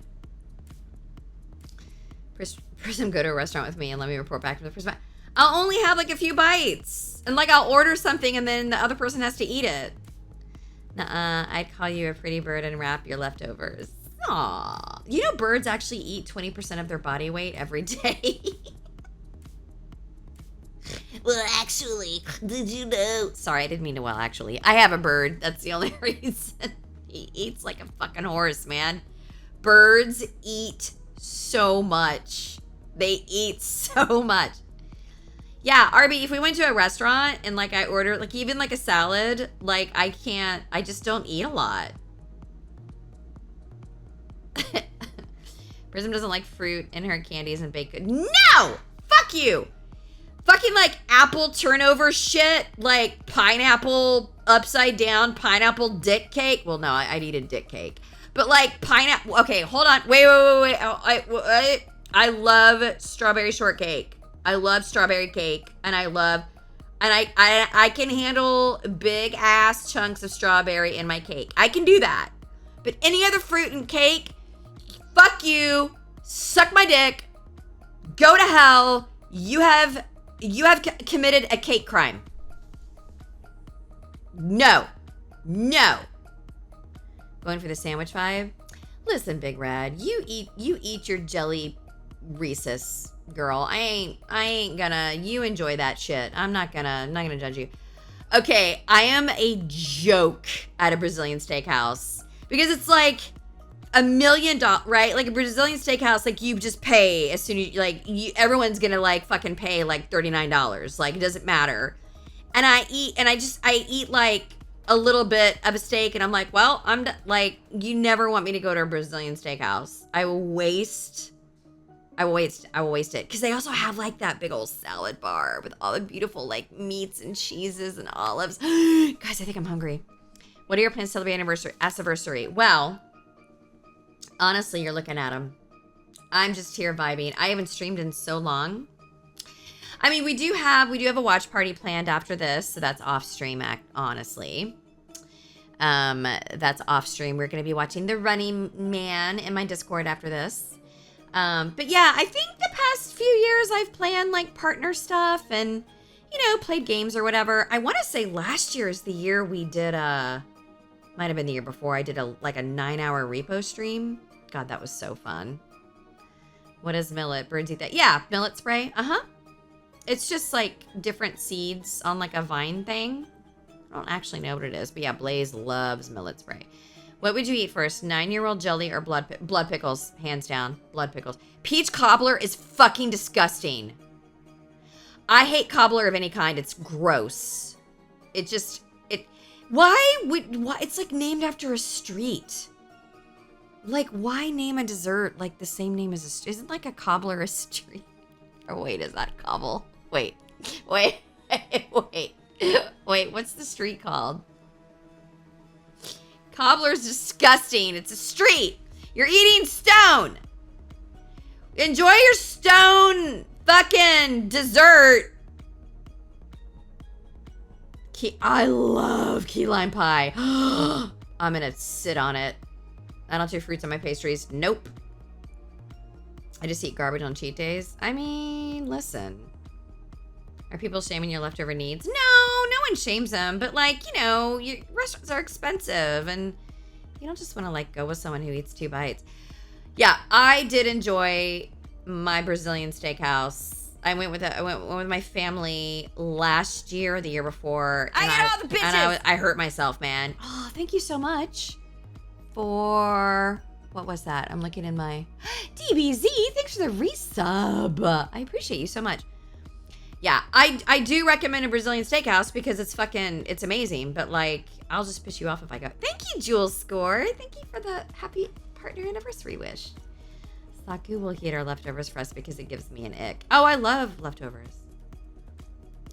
Speaker 2: Prism, go to a restaurant with me and let me report back to the Prism. I'll only have like a few bites. And like I'll order something and then the other person has to eat it. Nuh-uh, I'd call you a pretty bird and wrap your leftovers. Aw. You know birds actually eat 20% of their body weight every day? Well, actually, did you know? Sorry, I didn't mean to well, actually. I have a bird. That's the only reason. He eats like a fucking horse, man. Birds eat so much. They eat so much. Yeah, Arby, if we went to a restaurant and like I ordered like even like a salad, like I just don't eat a lot. Prism doesn't like fruit in her candies and baked goods. No! Fuck you! Fucking like apple turnover shit, like pineapple upside down, pineapple dick cake. Well, no, I'd eat a dick cake. But like pineapple, okay, hold on. Wait. I love strawberry shortcake. I love strawberry cake, and I can handle big ass chunks of strawberry in my cake. I can do that. But any other fruit and cake, fuck you, suck my dick, go to hell. You have committed a cake crime. No. Going for the sandwich vibe. Listen, Big Red, you eat your jelly Reese's, girl. I ain't gonna. You enjoy that shit. I'm not gonna judge you. Okay, I am a joke at a Brazilian steakhouse because it's like $1 million, right? Like a Brazilian steakhouse, like you just pay as soon as everyone's gonna like fucking pay like $39. Like it doesn't matter. And I eat like a little bit of a steak, and I'm like, well, like you never want me to go to a Brazilian steakhouse. I will waste it because they also have like that big old salad bar with all the beautiful like meats and cheeses and olives. Guys, I think I'm hungry. What are your plans to celebrate anniversary? Well, honestly, you're looking at them. I'm just here vibing. I haven't streamed in so long. I mean, we do have a watch party planned after this, so that's off stream. Honestly, that's off stream. We're gonna be watching The Running Man in my Discord after this. But yeah, I think the past few years I've planned like partner stuff and, played games or whatever. I want to say last year is the year we did might have been the year before, I did a 9-hour repo stream. God, that was so fun. What is millet? Birds eat that. Yeah, millet spray. It's just like different seeds on like a vine thing. I don't actually know what it is, but yeah, Blaze loves millet spray. What would you eat first? 9-year-old jelly or blood pickles? Hands down, blood pickles. Peach cobbler is fucking disgusting. I hate cobbler of any kind. It's gross. Why? It's like named after a street. Like, why name a dessert like the same name as a street? Isn't like a cobbler a street? Or wait, is that cobble? Wait, what's the street called? Cobbler's disgusting. It's a street. You're eating stone. Enjoy your stone fucking dessert. I love key lime pie. I'm gonna sit on it. I don't do fruits on my pastries. Nope. I just eat garbage on cheat days. I mean, listen. Are people shaming your leftover needs? No one shames them. But your restaurants are expensive and you don't just want to go with someone who eats 2 bites. Yeah, I did enjoy my Brazilian steakhouse. I went with my family last year or the year before.
Speaker 1: I got all the bitches.
Speaker 2: And I hurt myself, man. Oh, thank you so much for, what was that? I'm looking in my DBZ. Thanks for the resub. I appreciate you so much. Yeah, I do recommend a Brazilian steakhouse because it's amazing. But I'll just piss you off if I go. Thank you, Jules Score. Thank you for the happy partner anniversary wish. Saku will heat our leftovers for us because it gives me an ick. Oh, I love leftovers.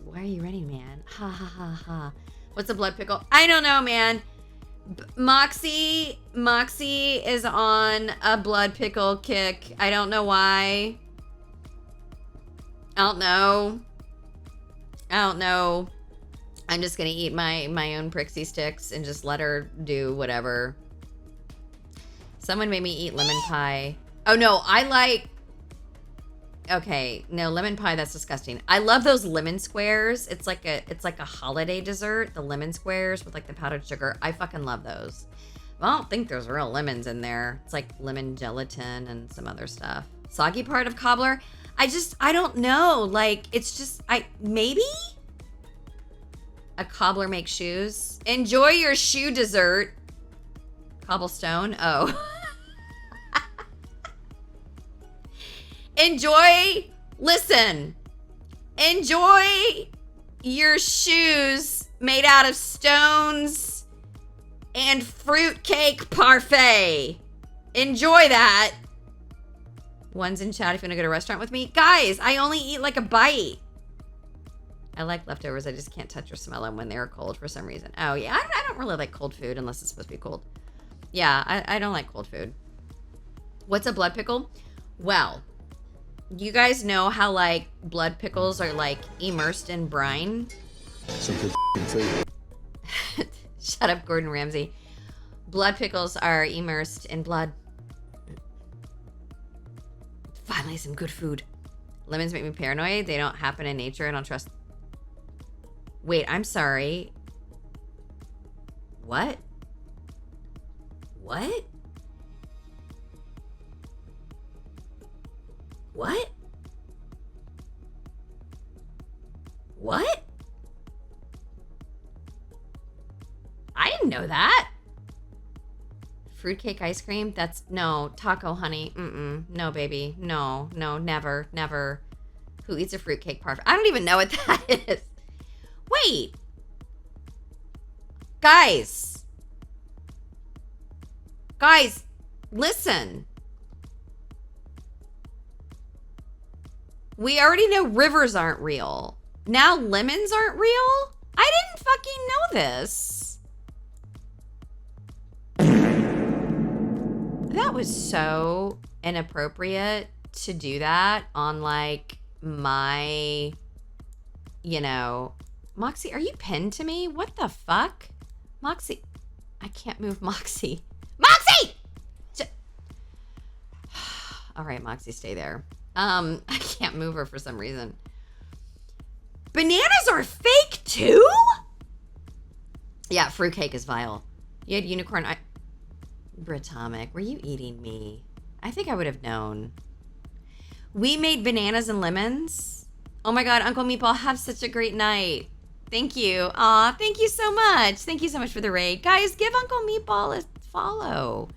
Speaker 2: Why are you running, man? Ha ha ha ha. What's a blood pickle? I don't know, man. Moxie is on a blood pickle kick. I don't know why. I don't know. I'm just gonna eat my own Prixie sticks and just let her do whatever. Someone made me eat lemon pie. Oh no, okay, no, lemon pie, that's disgusting. I love those lemon squares. It's like a holiday dessert, the lemon squares with the powdered sugar. I fucking love those. I don't think there's real lemons in there. It's like lemon gelatin and some other stuff. Soggy part of cobbler? I don't know. Maybe? A cobbler makes shoes. Enjoy your shoe dessert. Cobblestone? Oh. Enjoy your shoes made out of stones and fruitcake parfait. Enjoy that. One's in chat if you want to go to a restaurant with me. Guys, I only eat a bite. I like leftovers. I just can't touch or smell them when they're cold for some reason. Oh, yeah. I don't really like cold food unless it's supposed to be cold. Yeah, I don't like cold food. What's a blood pickle? Well, you guys know how blood pickles are immersed in brine?
Speaker 5: Some good food.
Speaker 2: Shut up, Gordon Ramsay. Blood pickles are immersed in blood. Finally, some good food. Lemons make me paranoid. They don't happen in nature. I don't trust. Wait, I'm sorry. What? What? What? What? I didn't know that. Fruitcake ice cream? That's, no. Taco honey. No, baby. No, never. Who eats a fruitcake parfait? I don't even know what that is. Wait. Guys, listen. We already know rivers aren't real. Now lemons aren't real? I didn't fucking know this. That was so inappropriate to do that on my, Moxie, are you pinned to me? What the fuck? Moxie, I can't move Moxie. Moxie! All right, Moxie, stay there. I can't move her for some reason. Bananas are fake too? Yeah, fruitcake is vile. You had unicorn. Bratomic, were you eating me? I think I would have known. We made bananas and lemons. Oh my God, Uncle Meatball, have such a great night. Thank you. Aw, thank you so much. Thank you so much for the raid. Guys, give Uncle Meatball a follow.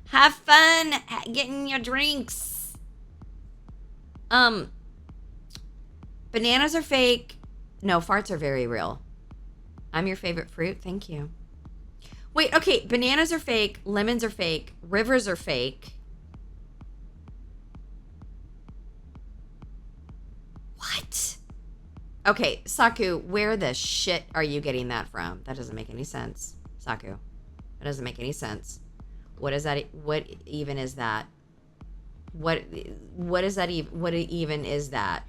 Speaker 2: Have fun getting your drinks. Bananas are fake. No, farts are very real. I'm your favorite fruit. Thank you. Wait, okay. Bananas are fake. Lemons are fake. Rivers are fake. What? Okay, Saku, where the shit are you getting that from? That doesn't make any sense. Saku, that doesn't make any sense. What is that? What even is that? What is that even? What even is that?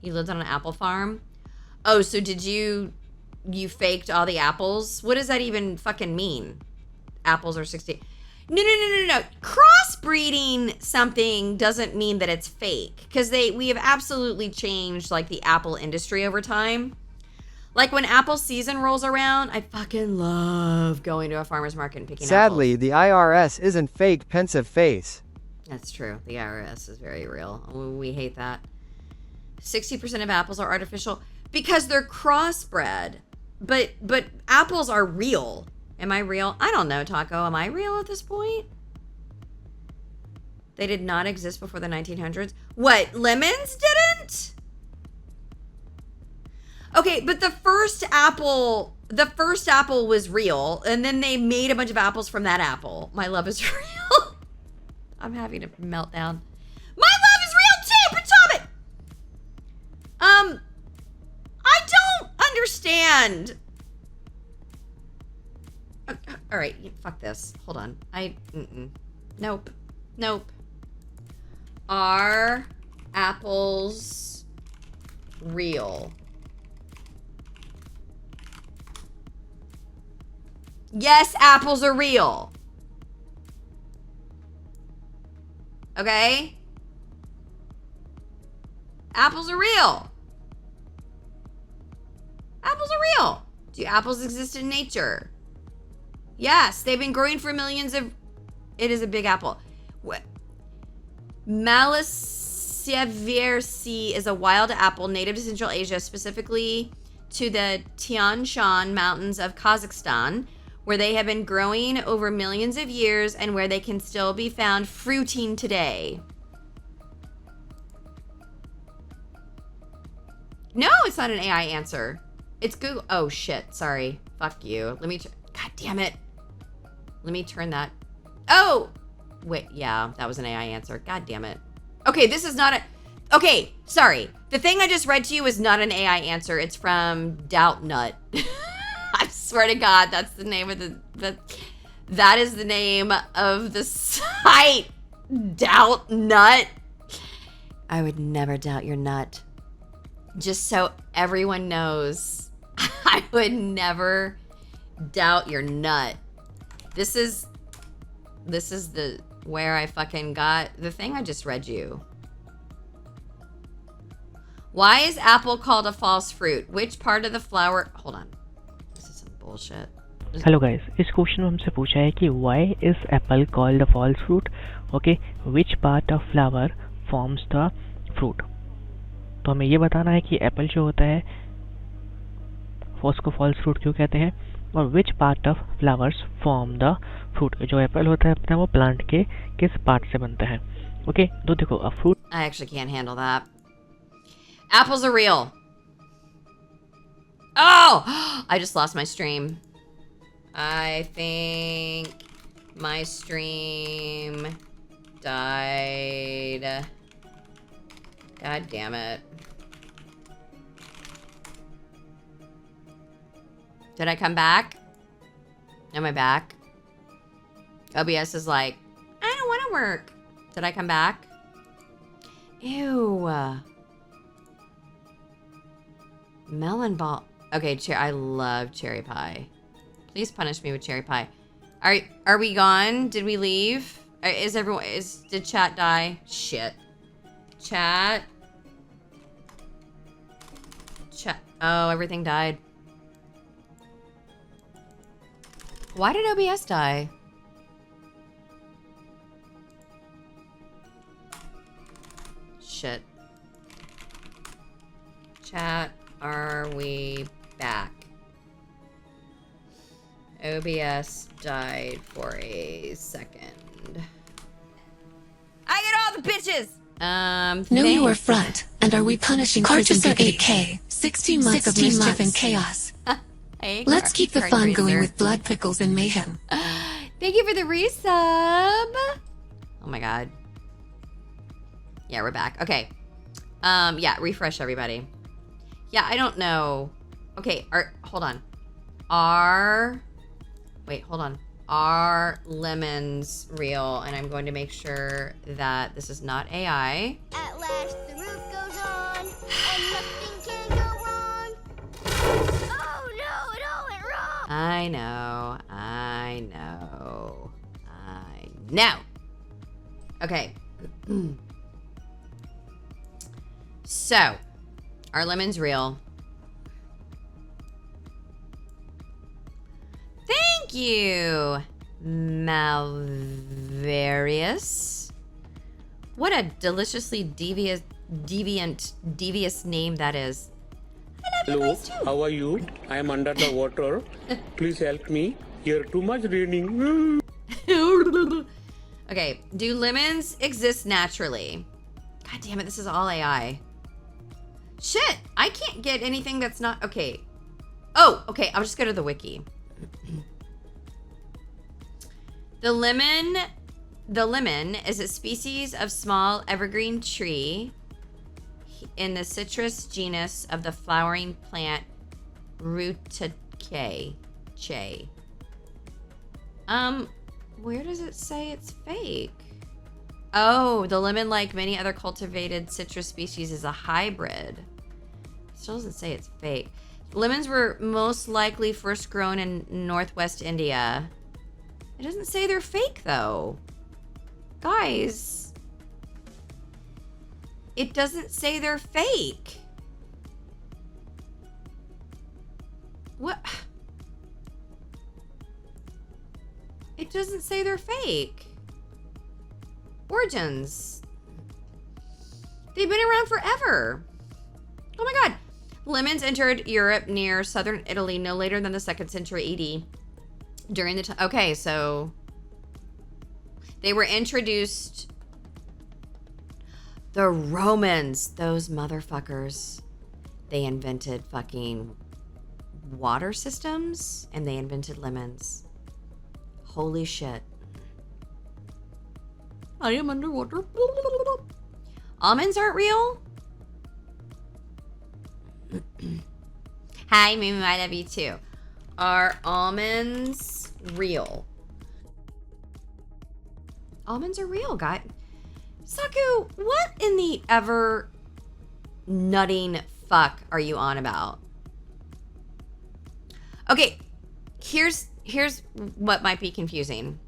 Speaker 2: You lived on an apple farm? Oh, so did you faked all the apples? What does that even fucking mean? Apples are 60. No. Crossbreeding something doesn't mean that it's fake, because we have absolutely changed like the apple industry over time. Like when apple season rolls around, I fucking love going to a farmer's market and picking
Speaker 6: Sadly,
Speaker 2: apples.
Speaker 6: the IRS isn't fake, pensive face.
Speaker 2: That's true. The IRS is very real. We hate that. 60% of apples are artificial because they're crossbred. But apples are real. Am I real? I don't know, Taco. Am I real at this point? They did not exist before the 1900s. What? Lemons didn't? Okay, but the first apple was real, and then they made a bunch of apples from that apple. My love is real. I'm having a meltdown. My love is real too, Potomac! I don't understand. All right, fuck this. Hold on. Nope. Are apples real? Yes, apples are real. Okay? Apples are real. Apples are real. Do apples exist in nature? Yes, they've been growing for millions of... It is a big apple. Malacivierci is a wild apple native to Central Asia, specifically to the Tian Shan Mountains of Kazakhstan, where they have been growing over millions of years and where they can still be found fruiting today. No, it's not an AI answer. It's Google. Oh, shit. Sorry. Fuck you. Let me... God damn it. Let me turn that. Oh! Wait, yeah, that was an AI answer. God damn it. Okay, this is not a... Okay, sorry. The thing I just read to you is not an AI answer. It's from Doubtnut. I swear to God, that's the name of that is the name of the site. Doubtnut. I would never doubt your nut. Just so everyone knows, I would never doubt your nut. This is the where I fucking got the thing I just read you. Why is apple called a false fruit? Which part of the flower? Hold on. This is some bullshit.
Speaker 7: Hello guys, इस question में हमसे पूछा है कि why is apple called a false fruit? Okay, which part of flower forms the fruit? तो हमें ये बताना है कि एप्पल जो होता है उसको फॉल्स फ्रूट क्यों कहते हैं, और which part of flowers form the fruit. जो एप्पल होता है अपना वो प्लांट के किस पार्ट से बनता है. ओके, तो देखो a fruit.
Speaker 2: I actually can't handle that. Apples are real. Oh, I just lost my stream. I think my stream died. God damn it. Did I come back? Am I back? OBS is like, I don't want to work. Did I come back? Ew. Melon ball. Okay, I love cherry pie. Please punish me with cherry pie. Are we gone? Did we leave? Did chat die? Shit. Chat. Oh, everything died. Why did OBS die? Shit. Chat, are we back? OBS died for a second. I get all the bitches!
Speaker 3: Know your
Speaker 2: thanks.
Speaker 3: front, and are we punishing Purchaser 8K? 16 months of mischief and chaos.
Speaker 2: Hey,
Speaker 3: Let's keep the
Speaker 2: Card
Speaker 3: fun
Speaker 2: Racer.
Speaker 3: going with blood, pickles, and mayhem.
Speaker 2: Thank you for the resub. Oh my god. Yeah, we're back. Okay. Yeah, refresh everybody. Yeah, I don't know. Okay, hold on. Wait, hold on. Are lemons real? And I'm going to make sure that this is not AI.
Speaker 8: At last the roof goes on, and nothing can go wrong. Oh no, it all went wrong.
Speaker 2: I know. Okay. So, are lemons real? Thank you, Malvarious. What a deliciously devious name that is.
Speaker 9: Hello, how are you? I am under the water. Please help me. Here too much raining.
Speaker 2: Okay, do lemons exist naturally? God damn it, this is all AI. Shit, I can't get anything that's not... Okay. Oh, okay, I'll just go to the wiki. The lemon is a species of small evergreen tree in the citrus genus of the flowering plant Rutaceae. Where does it say it's fake? Oh, the lemon, like many other cultivated citrus species, is a hybrid. It still doesn't say it's fake. Lemons were most likely first grown in northwest India. It doesn't say they're fake, though. Guys. It doesn't say they're fake. What? It doesn't say they're fake. Origins. They've been around forever. Oh my god. Lemons entered Europe near southern Italy no later than the 2nd century AD. During the time... Okay, so... They were introduced... The Romans. Those motherfuckers. They invented fucking water systems. And they invented lemons. Holy shit. I am underwater. Almonds aren't real? Hi, Mimi, I love you too. Are almonds real? Almonds are real, guy. Saku, what in the ever nutting fuck are you on about? Okay, here's what might be confusing.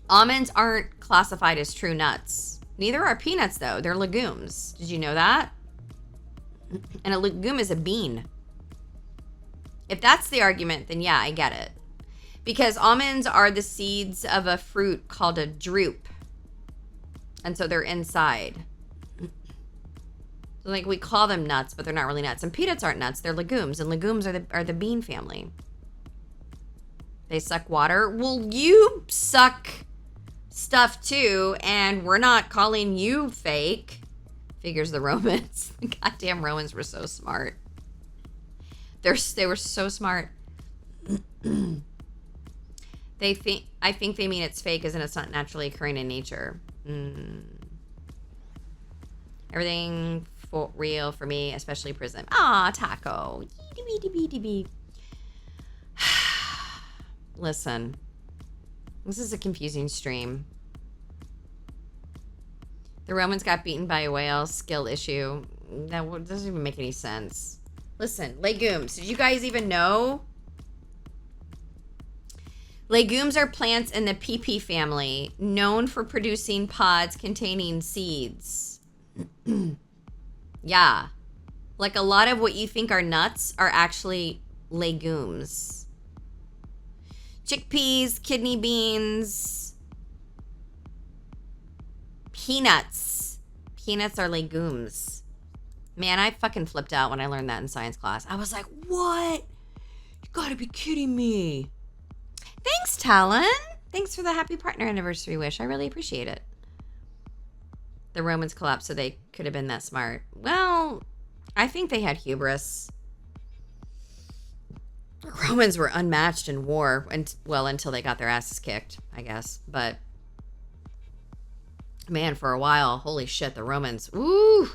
Speaker 2: Almonds aren't classified as true nuts. Neither are peanuts, though. They're legumes. Did you know that? And a legume is a bean. If that's the argument, then yeah, I get it. Because almonds are the seeds of a fruit called a drupe. And so they're inside. So like we call them nuts, but they're not really nuts. And peanuts aren't nuts, they're legumes. And legumes are the bean family. They suck water. Well, you suck stuff too, and we're not calling you fake. Figures the Romans. The goddamn Romans were so smart. They were so smart. I think they mean it's fake as in it's not naturally occurring in nature. Everything real for me, especially Prism. Ah, Taco. Listen, this is a confusing stream. The Romans got beaten by a whale. Skill issue. That doesn't even make any sense. Listen, legumes. Did you guys even know? Legumes are plants in the pea family, known for producing pods containing seeds. Yeah. Like a lot of what you think are nuts are actually legumes. Chickpeas, kidney beans, peanuts. Peanuts are legumes. Man, I fucking flipped out when I learned that in science class. I was like, what? You gotta be kidding me. Thanks, Talon. Thanks for the happy partner anniversary wish. I really appreciate it. The Romans collapsed so they could have been that smart. Well, I think they had hubris. The Romans were unmatched in war, until they got their asses kicked, I guess. But, man, for a while, holy shit, the Romans, ooh.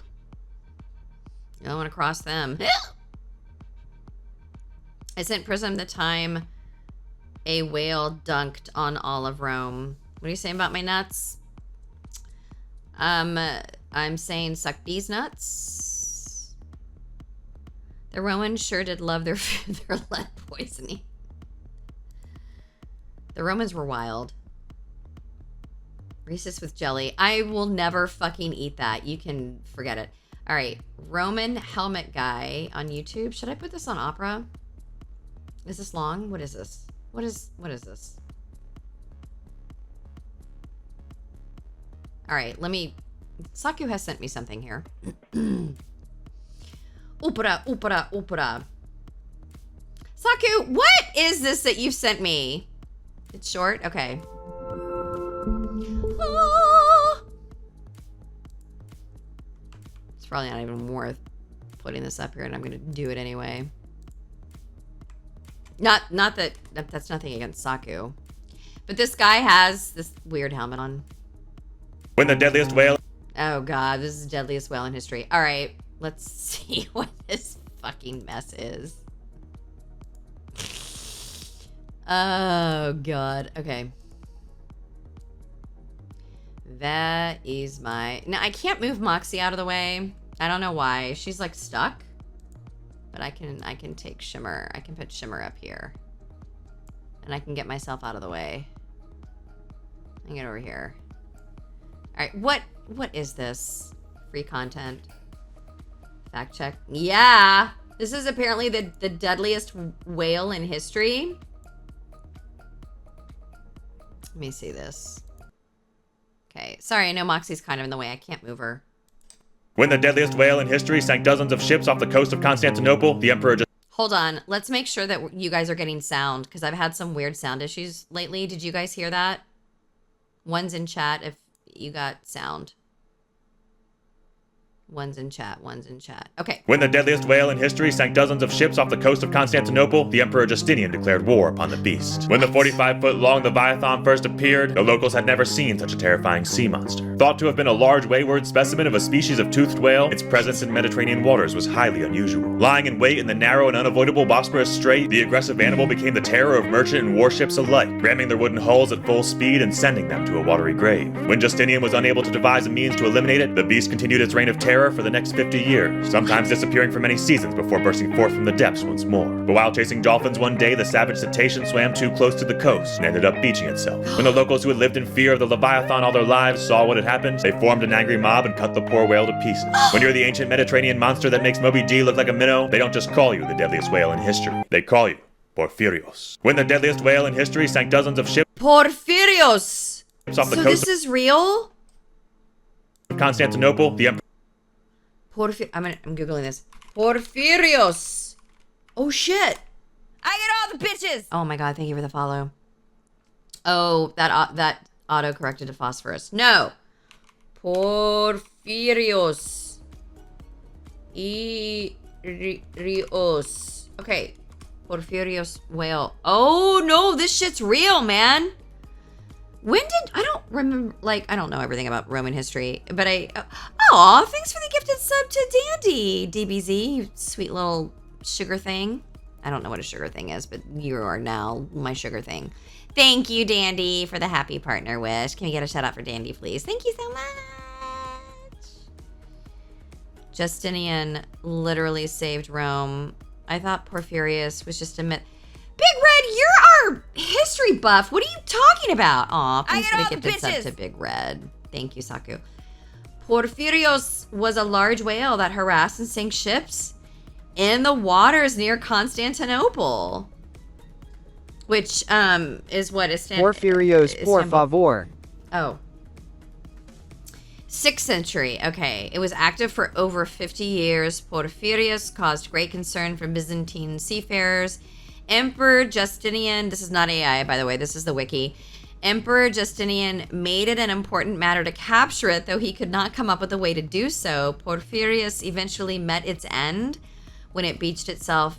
Speaker 2: You don't want to cross them. I sent Prism the time a whale dunked on all of Rome. What are you saying about my nuts? I'm saying suck these nuts. The Romans sure did love their lead poisoning. The Romans were wild. Reese's with jelly. I will never fucking eat that. You can forget it. All right, Roman helmet guy on YouTube. Should I put this on Opera? Is this long? What is this? What is this? All right, Saku has sent me something here. Opera. Saku, what is this that you've sent me? It's short? Okay. Ah. It's probably not even worth putting this up here, and I'm going to do it anyway. Not that that's nothing against Saku. But this guy has this weird helmet on.
Speaker 10: When the deadliest whale...
Speaker 2: Oh, God. This is the deadliest whale in history. All right. Let's see what this fucking mess is. Oh, God. Okay. That is my... Now, I can't move Moxie out of the way. I don't know why. She's, like, stuck. But I can take Shimmer. I can put Shimmer up here. And I can get myself out of the way. And get over here. All right, what is this? Free content. Fact check. Yeah, this is apparently the deadliest whale in history. Let me see this. Okay, sorry, I know Moxie's kind of in the way. I can't move her.
Speaker 10: When the deadliest whale in history sank dozens of ships off the coast of Constantinople, the emperor just...
Speaker 2: Hold on, let's make sure that you guys are getting sound, because I've had some weird sound issues lately. Did you guys hear that? One's in chat if you got sound. One's in chat. Okay.
Speaker 10: When the deadliest whale in history sank dozens of ships off the coast of Constantinople, the Emperor Justinian declared war upon the beast. When the 45-foot-long Leviathan first appeared, the locals had never seen such a terrifying sea monster. Thought to have been a large wayward specimen of a species of toothed whale, its presence in Mediterranean waters was highly unusual. Lying in wait in the narrow and unavoidable Bosporus Strait, the aggressive animal became the terror of merchant and warships alike, ramming their wooden hulls at full speed and sending them to a watery grave. When Justinian was unable to devise a means to eliminate it, the beast continued its reign of terror for the next 50 years, sometimes disappearing for many seasons before bursting forth from the depths once more. But while chasing dolphins one day, the savage cetacean swam too close to the coast and ended up beaching itself. When the locals who had lived in fear of the Leviathan all their lives saw what had happened, they formed an angry mob and cut the poor whale to pieces. When you're the ancient Mediterranean monster that makes Moby D look like a minnow, they don't just call you the deadliest whale in history. They call you Porphyrios. When the deadliest whale in history sank dozens of ships
Speaker 2: Porphyrios!
Speaker 10: off the
Speaker 2: So
Speaker 10: coast
Speaker 2: this is real?
Speaker 10: of Constantinople, the emperor...
Speaker 2: I'm Googling this. Porphyrios. Oh, shit. I get all the bitches. Oh, my God. Thank you for the follow. Oh, that auto-corrected to phosphorus. No. Porphyrios. Rios. Okay. Porphyrios whale. Oh, no. This shit's real, man. I don't remember, I don't know everything about Roman history, but aw, thanks for the gifted sub to Dandy, DBZ, you sweet little sugar thing. I don't know what a sugar thing is, but you are now my sugar thing. Thank you, Dandy, for the happy partner wish. Can we get a shout out for Dandy, please? Thank you so much. Justinian literally saved Rome. I thought Porphyrius was just a myth. Big Red, you're our history buff. What are you talking about? Aw, thanks for the gifted sub to Big Red. Thank you, Saku. Porphyrios was a large whale that harassed and sank ships in the waters near Constantinople. Which is what is
Speaker 6: Porphyrios, por favor.
Speaker 2: Oh. 6th century. Okay. It was active for over 50 years. Porphyrios caused great concern for Byzantine seafarers. Emperor Justinian, this is not AI, by the way, this is the wiki. Emperor Justinian made it an important matter to capture it, though he could not come up with a way to do so. Porphyrios eventually met its end when it beached itself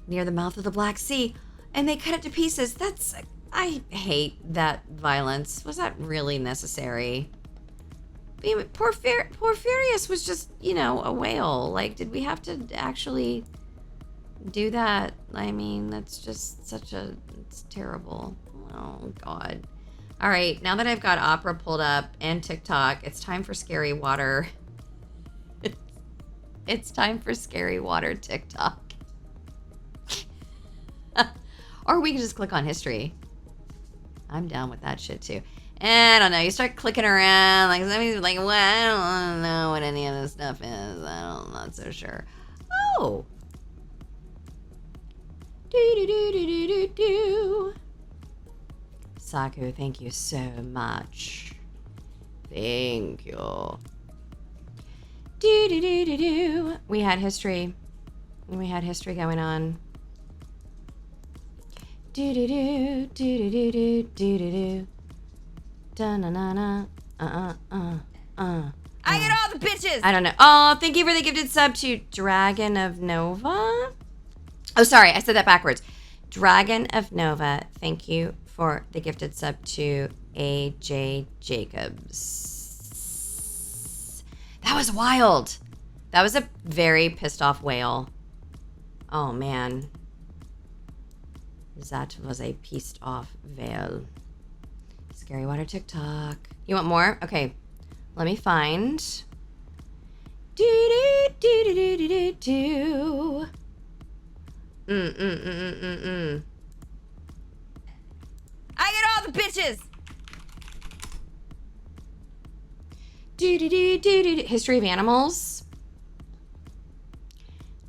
Speaker 2: near the mouth of the Black Sea, and they cut it to pieces. I hate that violence. Was that really necessary? Porphyrios was just, a whale. Like, did we have to actually do that? I mean, that's just it's terrible. Oh, God. All right, now that I've got Opera pulled up and TikTok, it's time for Scary Water. It's time for Scary Water TikTok. Or we can just click on history. I'm down with that shit, too. And I don't know, you start clicking around, like, somebody's like, well, I don't know what any of this stuff is. I'm not so sure. Oh. Do. Saku, thank you so much. Thank you. Do. We had history. We had history going on. Do. Da-na-na-na. I get all the bitches! I don't know. Oh, thank you for the gifted sub to Dragon of Nova. Oh, sorry, I said that backwards. Dragon of Nova, thank you for the gifted sub to AJ Jacobs. That was wild. That was a very pissed off whale. Oh, man. That was a pissed off whale. Scary Water TikTok. You want more? Okay. Let me find. I get all the bitches. History of animals.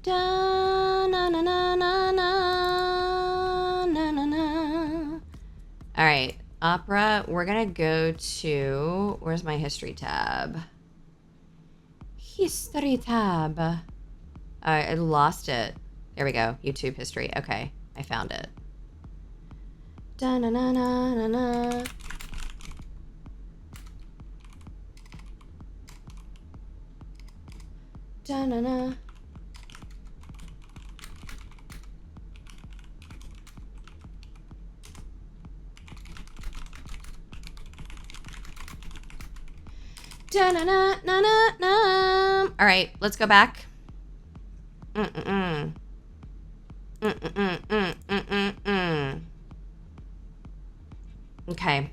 Speaker 2: Da na na na na na na na na. All right, Opera. We're gonna go to, where's my history tab? History tab. I lost it. There we go. YouTube history. Okay, I found it. Da na na na na na. Da na na. Da-na-na-na-na-na. All right, let's go back. Okay.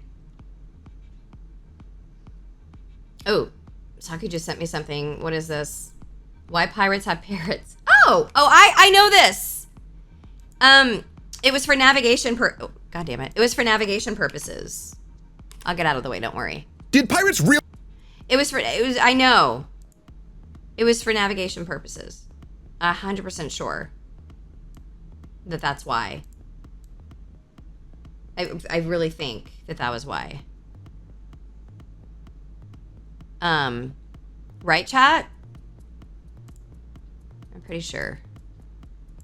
Speaker 2: Oh, Saki just sent me something. What is this? Why pirates have parrots? Oh, I know this. It was for navigation oh, God damn it. It was for navigation purposes. I'll get out of the way, don't worry.
Speaker 11: Did pirates really?
Speaker 2: I know. It was for navigation purposes. 100% sure that that's why. I really think that was why. Right, chat? I'm pretty sure.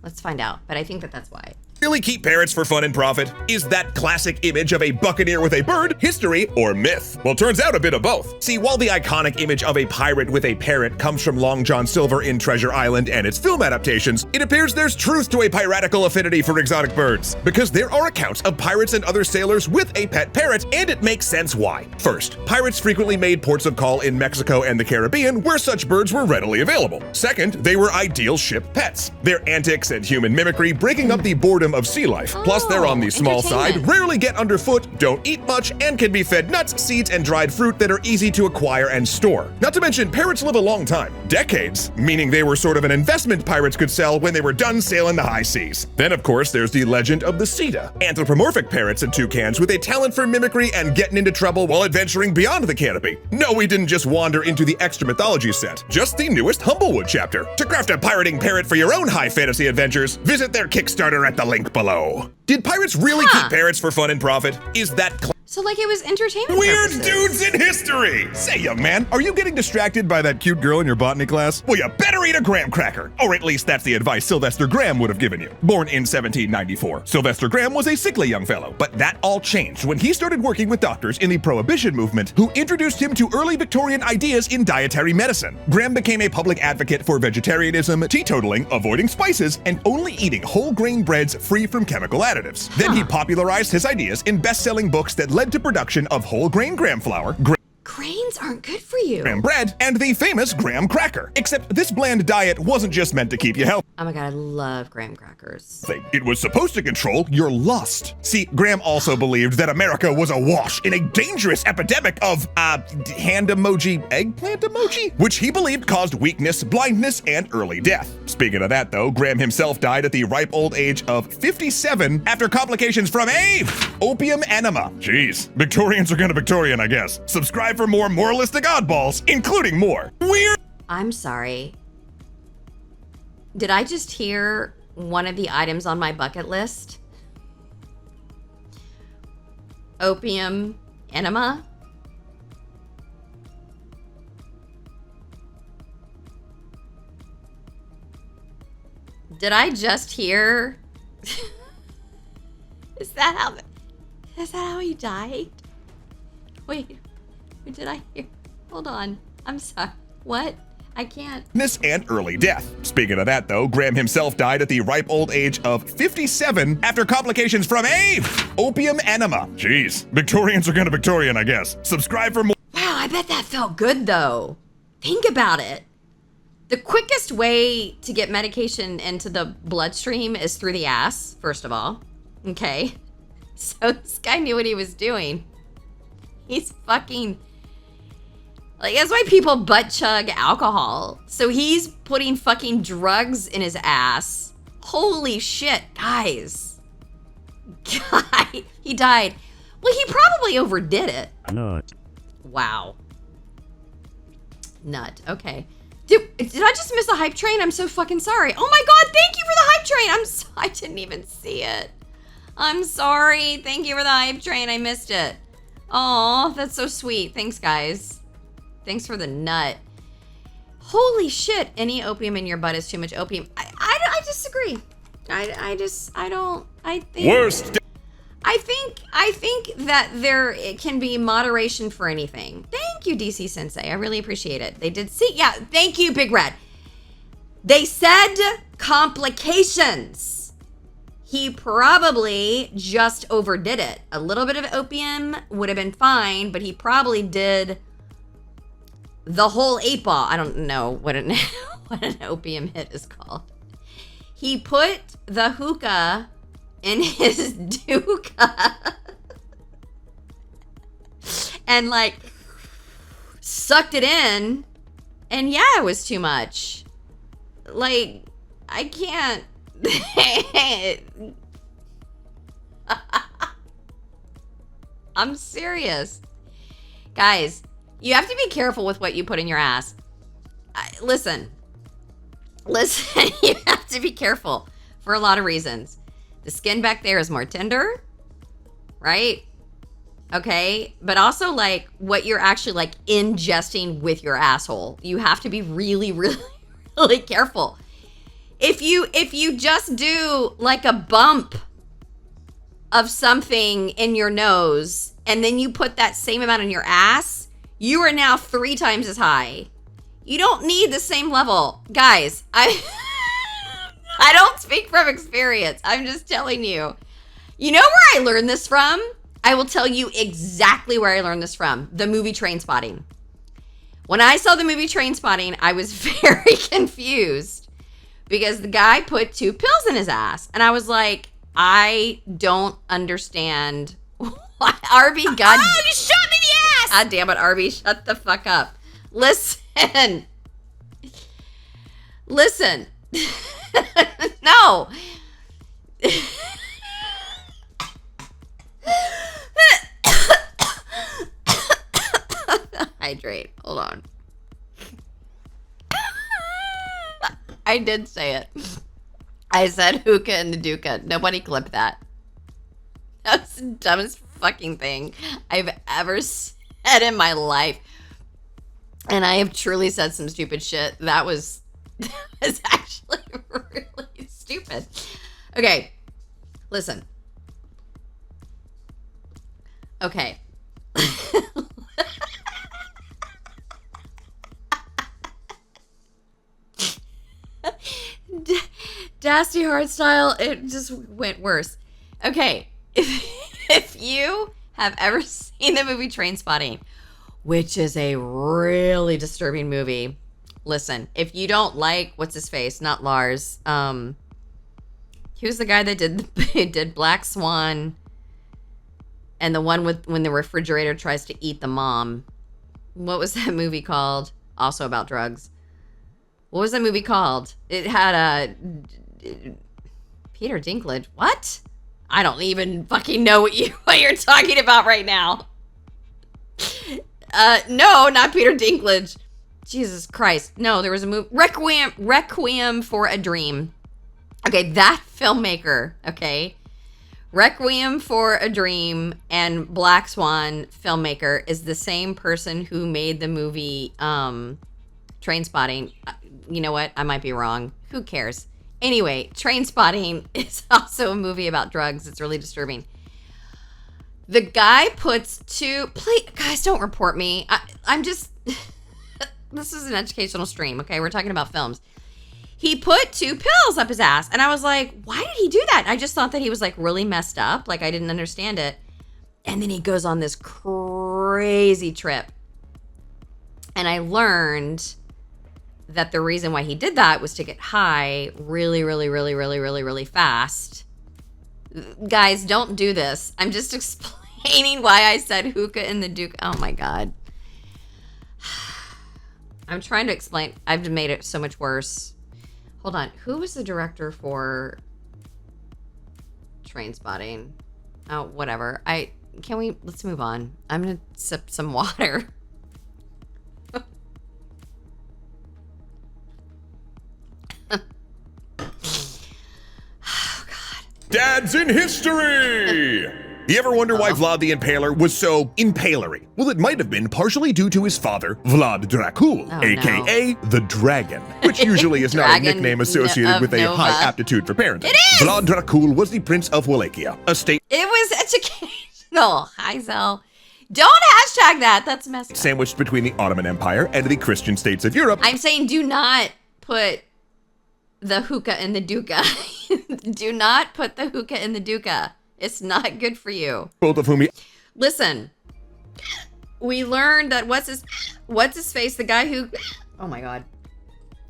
Speaker 2: Let's find out, but I think that that's why.
Speaker 11: Really keep parrots for fun and profit? Is that classic image of a buccaneer with a bird history or myth? Well, turns out a bit of both. See, while the iconic image of a pirate with a parrot comes from Long John Silver in Treasure Island and its film adaptations, it appears there's truth to a piratical affinity for exotic birds, because there are accounts of pirates and other sailors with a pet parrot, and it makes sense why. First, pirates frequently made ports of call in Mexico and the Caribbean where such birds were readily available. Second, they were ideal ship pets. Their antics and human mimicry breaking up the boredom aquarium of sea life. Plus, they're on the small side,
Speaker 2: entertainment.
Speaker 11: rarely get underfoot, don't eat much, and can be fed nuts, seeds, and dried fruit that are easy to acquire and store. Not to mention, parrots live a long time. Decades. Meaning they were sort of an investment pirates could sell when they were done sailing the high seas. Then, of course, there's the legend of the Sita. Anthropomorphic parrots and toucans with a talent for mimicry and getting into trouble while adventuring beyond the canopy. No, we didn't just wander into the extra mythology set. Just the newest Humblewood chapter. To craft a pirating parrot for your own high fantasy adventures, visit their Kickstarter at the link below. Did pirates really keep parrots for fun and profit? Is that
Speaker 2: So like it was entertainment
Speaker 11: Weird
Speaker 2: purposes.
Speaker 11: dudes in history! Say, young man, are you getting distracted by that cute girl in your botany class? Well, you better eat a graham cracker. Or at least that's the advice Sylvester Graham would have given you. Born in 1794, Sylvester Graham was a sickly young fellow, but that all changed when he started working with doctors in the Prohibition movement who introduced him to early Victorian ideas in dietary medicine. Graham became a public advocate for vegetarianism, teetotaling, avoiding spices, and only eating whole grain breads free from chemical additives. Then he popularized his ideas in best-selling books that led to production of whole grain graham flour,
Speaker 2: Grains aren't good for you.
Speaker 11: graham bread, and the famous graham cracker. Except this bland diet wasn't just meant to keep you healthy.
Speaker 2: Oh my god, I love graham crackers.
Speaker 11: It was supposed to control your lust. See, Graham also believed that America was awash in a dangerous epidemic of, hand emoji, eggplant emoji? Which he believed caused weakness, blindness, and early death. Speaking of that though, Graham himself died at the ripe old age of 57 after complications from a opium enema. Jeez, Victorians are gonna Victorian, I guess. Subscribe for more moralistic oddballs, including more weird.
Speaker 2: I'm sorry. Did I just hear one of the items on my bucket list? Opium enema? Did I just hear? Is that how he died? Wait, did I hear? Hold on. I'm sorry. What? I can't.
Speaker 11: And early death. Speaking of that though, Graham himself died at the ripe old age of 57 after complications from a opium enema. Jeez, Victorians are gonna Victorian, I guess. Subscribe for more.
Speaker 2: Wow, I bet that felt good though. Think about it. The quickest way to get medication into the bloodstream is through the ass, first of all. Okay. So this guy knew what he was doing. He's fucking... Like, that's why people butt chug alcohol. So he's putting fucking drugs in his ass. Holy shit, guys. Guy, he died. Well, he probably overdid it.
Speaker 12: Nut.
Speaker 2: Wow. Nut. Okay. Did I just miss a hype train? I'm so fucking sorry. Oh my god, thank you for the hype train. I didn't even see it. I'm sorry. Thank you for the hype train. I missed it. Aw, that's so sweet. Thanks, guys. Thanks for the nut. Holy shit. Any opium in your butt is too much opium. I disagree. I think...
Speaker 11: Worst.
Speaker 2: I think that there can be moderation for anything. Thank you, DC Sensei. I really appreciate it. They did see, yeah, thank you, Big Red. They said complications. He probably just overdid it. A little bit of opium would have been fine, but he probably did the whole 8-ball. I don't know what an opium hit is called. He put the hookah in his dooka and like sucked it in, and yeah, it was too much. Like, I can't. I'm serious. Guys, you have to be careful with what you put in your ass. Listen, you have to be careful for a lot of reasons. The skin back there is more tender, right? Okay, but also like what you're actually like ingesting with your asshole. You have to be really, really, really careful. If you just do like a bump of something in your nose and then you put that same amount in your ass, you are now 3 times as high. You don't need the same level. Guys, I don't speak from experience. I'm just telling you. You know where I learned this from? I will tell you exactly where I learned this from. The movie Trainspotting. When I saw the movie Trainspotting, I was very confused because the guy put 2 pills in his ass. And I was like, I don't understand why Arby God.
Speaker 1: Oh, you shot me in the ass!
Speaker 2: God damn it, Arby, shut the fuck up. Listen. Listen. No. Hydrate. Hold on. I did say it. I said hookah and the dukkha. Nobody clipped that. That's the dumbest fucking thing I've ever said in my life. And I have truly said some stupid shit. That was actually really stupid. Okay. Listen. Okay. Dasty Hardstyle, it just went worse. Okay, if you have ever seen the movie Trainspotting, which is a really disturbing movie, listen, if you don't like, what's his face, not Lars, he was the guy that did Black Swan, and the one with when the refrigerator tries to eat the mom. What was that movie called? Also about drugs. What was that movie called? It had Peter Dinklage. What? I don't even fucking know what you're talking about right now. No, not Peter Dinklage. Jesus Christ. No, there was a movie. Requiem for a Dream. Okay, that filmmaker, okay? Requiem for a Dream and Black Swan filmmaker is the same person who made the movie Trainspotting. You know what? I might be wrong. Who cares? Anyway, Trainspotting is also a movie about drugs. It's really disturbing. The guy puts please, guys, don't report me. I'm just, this is an educational stream, okay? We're talking about films. He put 2 pills up his ass, and I was like, why did he do that? I just thought that he was like really messed up. Like I didn't understand it. And then he goes on this crazy trip. And I learned that the reason why he did that was to get high really fast. Guys, don't do this. I'm just explaining why I said hookah in the dukkha. Oh my God. I'm trying to explain. I've made it so much worse. Hold on. Who was the director for Trainspotting? Oh, whatever. Let's move on. I'm going to sip some water.
Speaker 11: Dads in history! You ever wonder why Vlad the Impaler was so impalery? Well, it might have been partially due to his father, Vlad Dracul, aka the Dragon, which usually is not a nickname associated with a high aptitude for parenting.
Speaker 2: It is!
Speaker 11: Vlad Dracul was the Prince of Wallachia, a state.
Speaker 2: It was educational. Hi, Zell. Don't hashtag that. That's messed up.
Speaker 11: Sandwiched between the Ottoman Empire and the Christian states of Europe.
Speaker 2: I'm saying do not put the hookah in the dukkha. Do not put the hookah in the dukkha. It's not good for you.
Speaker 11: Both of whom he...
Speaker 2: Listen, we learned that what's his face, the guy who, oh my God,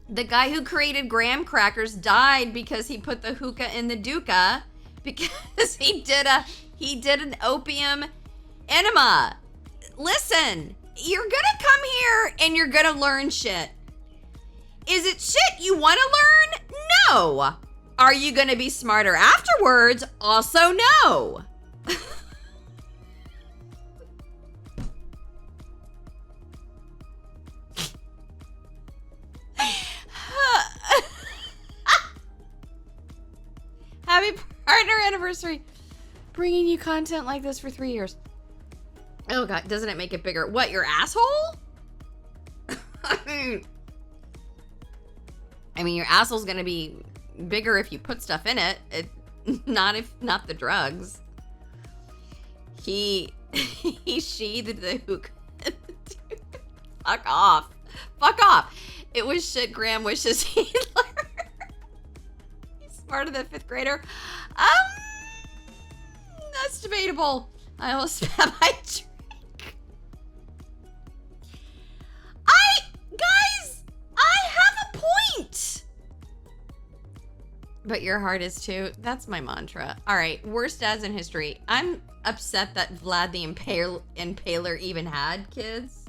Speaker 2: the guy who created graham crackers died because he put the hookah in the dukkha because he did an opium enema. Listen, you're gonna come here and you're gonna learn shit. Is it shit you want to learn? No. Are you going to be smarter afterwards? Also, no. Happy partner anniversary. Bringing you content like this for 3 years. Oh God, doesn't it make it bigger? What, your asshole? I mean, your asshole's gonna be bigger if you put stuff in it. Not the drugs. He sheathed the hookah. Fuck off. It was shit Graham wishes he learned. He's smarter than a 5th grader. That's debatable. I almost spat my drink. Guys, I have a point. but your heart is too. That's my mantra. All right, worst dads in history. I'm upset that Vlad the Impaler even had kids.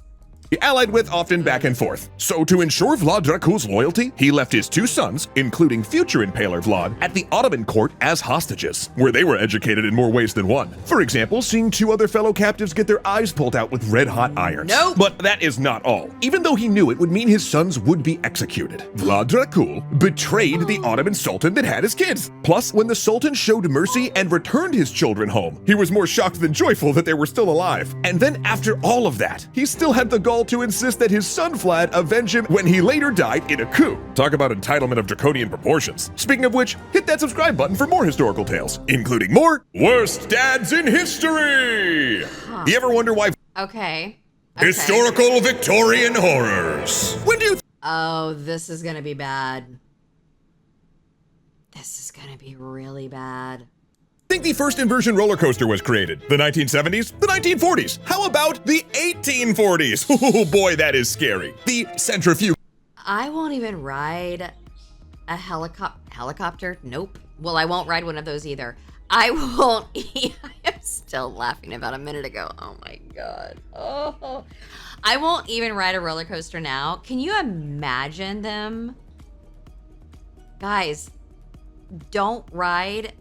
Speaker 11: Allied with often back and forth. So to ensure Vlad Dracul's loyalty, he left his 2 sons, including future Impaler Vlad, at the Ottoman court as hostages, where they were educated in more ways than one. For example, seeing 2 other fellow captives get their eyes pulled out with red-hot irons.
Speaker 2: Nope.
Speaker 11: But that is not all. Even though he knew it would mean his sons would be executed, Vlad Dracul betrayed the Ottoman Sultan that had his kids. Plus, when the Sultan showed mercy and returned his children home, he was more shocked than joyful that they were still alive. And then after all of that, he still had the gall to insist that his son Vlad avenge him when he later died in a coup. Talk about entitlement of draconian proportions. Speaking of which, hit that subscribe button for more historical tales, including more worst dads in history. You ever wonder why?
Speaker 2: Okay.
Speaker 11: Historical Victorian horrors. When do you
Speaker 2: Oh, this is gonna be bad. This is gonna be really bad.
Speaker 11: think the first inversion roller coaster was created? The 1970s? The 1940s? How about the 1840s? Oh boy, that is scary. The centrifuge.
Speaker 2: I won't even ride a helicopter. Nope. Well, I won't ride one of those either. I won't. I am still laughing about a minute ago. Oh my God. Oh. I won't even ride a roller coaster now. Can you imagine them? Guys, don't ride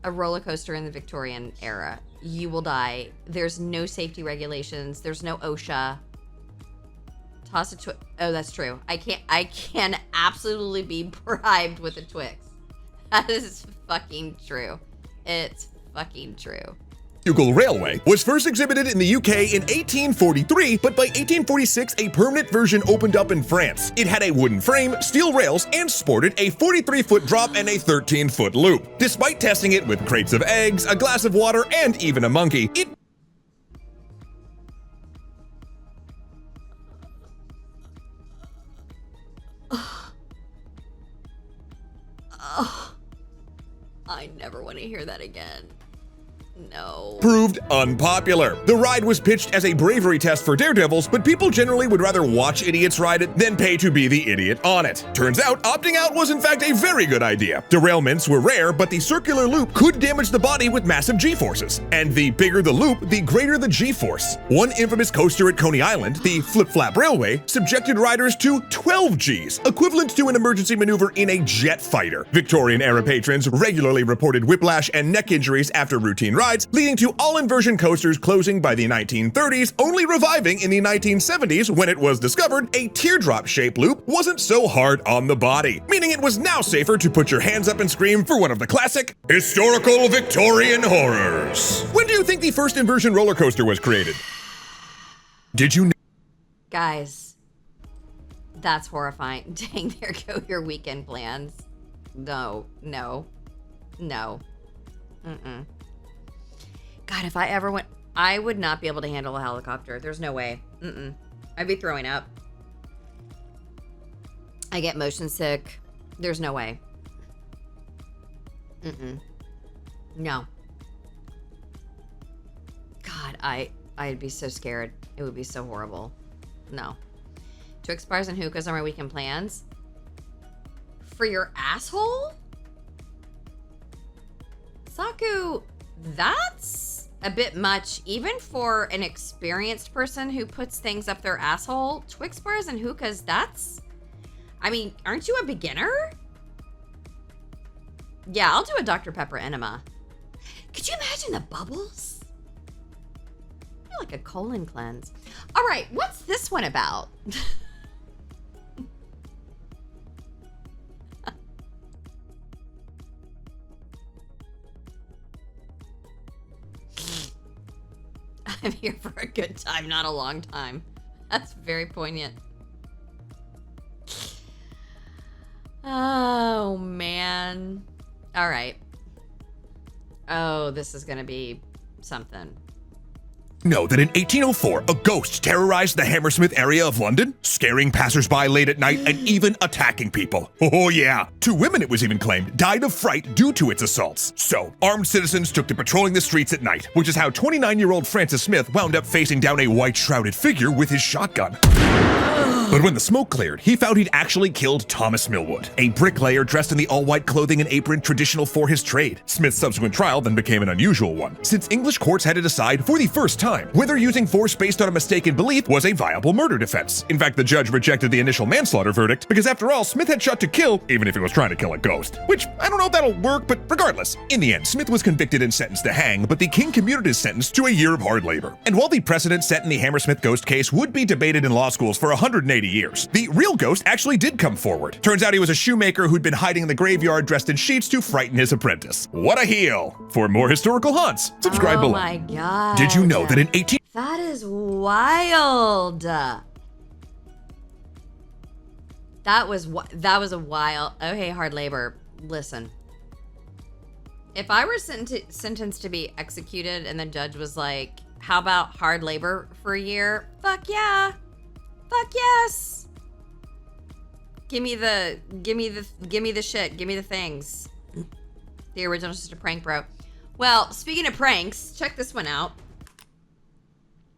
Speaker 2: a roller coaster in the Victorian era. You will die. There's no safety regulations. There's no OSHA. Toss a Twix. Oh, that's true. I can absolutely be bribed with a Twix. That is fucking true. It's fucking true.
Speaker 11: Railway was first exhibited in the UK in 1843, but by 1846 a permanent version opened up in France. It had a wooden frame, steel rails, and sported a 43-foot drop and a 13-foot loop. Despite testing it with crates of eggs, a glass of water, and even a monkey, it
Speaker 2: I never want to hear that again. No.
Speaker 11: proved unpopular. The ride was pitched as a bravery test for daredevils, but people generally would rather watch idiots ride it than pay to be the idiot on it. Turns out, opting out was in fact a very good idea. Derailments were rare, but the circular loop could damage the body with massive G-forces. And the bigger the loop, the greater the G-force. One infamous coaster at Coney Island, the Flip-Flap Railway, subjected riders to 12 Gs, equivalent to an emergency maneuver in a jet fighter. Victorian-era patrons regularly reported whiplash and neck injuries after routine rides, leading to all inversion coasters closing by the 1930s, only reviving in the 1970s when it was discovered a teardrop-shaped loop wasn't so hard on the body, meaning it was now safer to put your hands up and scream for one of the classic historical Victorian horrors. When do you think the first inversion roller coaster was created? Did you know?
Speaker 2: Guys, that's horrifying. Dang, there go your weekend plans. No. Mm-mm. God, if I ever went, I would not be able to handle a helicopter. There's no way. Mm-mm. I'd be throwing up. I get motion sick. There's no way. Mm-mm. No. God, I'd be so scared. It would be so horrible. No. Twix bars and hookahs are my weekend plans. For your asshole? Saku, that's a bit much, even for an experienced person who puts things up their asshole. Twix bars and hookahs, that's... I mean, aren't you a beginner? Yeah, I'll do a Dr. Pepper enema. Could you imagine the bubbles? I feel like a colon cleanse. All right, what's this one about? I'm here for a good time, not a long time. That's very poignant. Oh, man. All right. Oh, this is going to be something.
Speaker 11: Know that in 1804, a ghost terrorized the Hammersmith area of London, scaring passersby late at night and even attacking people. Oh yeah. 2 women, it was even claimed, died of fright due to its assaults. So, armed citizens took to patrolling the streets at night, which is how 29-year-old Francis Smith wound up facing down a white-shrouded figure with his shotgun. But when the smoke cleared, he found he'd actually killed Thomas Millwood, a bricklayer dressed in the all-white clothing and apron traditional for his trade. Smith's subsequent trial then became an unusual one, since English courts had to decide for the first time whether using force based on a mistaken belief was a viable murder defense. In fact, the judge rejected the initial manslaughter verdict because, after all, Smith had shot to kill, even if he was trying to kill a ghost. Which, I don't know if that'll work, but regardless. In the end, Smith was convicted and sentenced to hang, but the king commuted his sentence to a year of hard labor. And while the precedent set in the Hammersmith ghost case would be debated in law schools for 180 years, the real ghost actually did come forward. Turns out he was a shoemaker who'd been hiding in the graveyard dressed in sheets to frighten his apprentice. What a heel! For more historical haunts, subscribe below.
Speaker 2: Oh my god.
Speaker 11: Did you know that in 18...
Speaker 2: That is wild. That was a wild. Oh, hey, hard labor. Listen. If I were sentenced to be executed and the judge was like, how about hard labor for a year? Fuck yeah. Fuck yes. Give me the shit. Give me the things. The original Sister Prank Bro. Well, speaking of pranks, check this one out.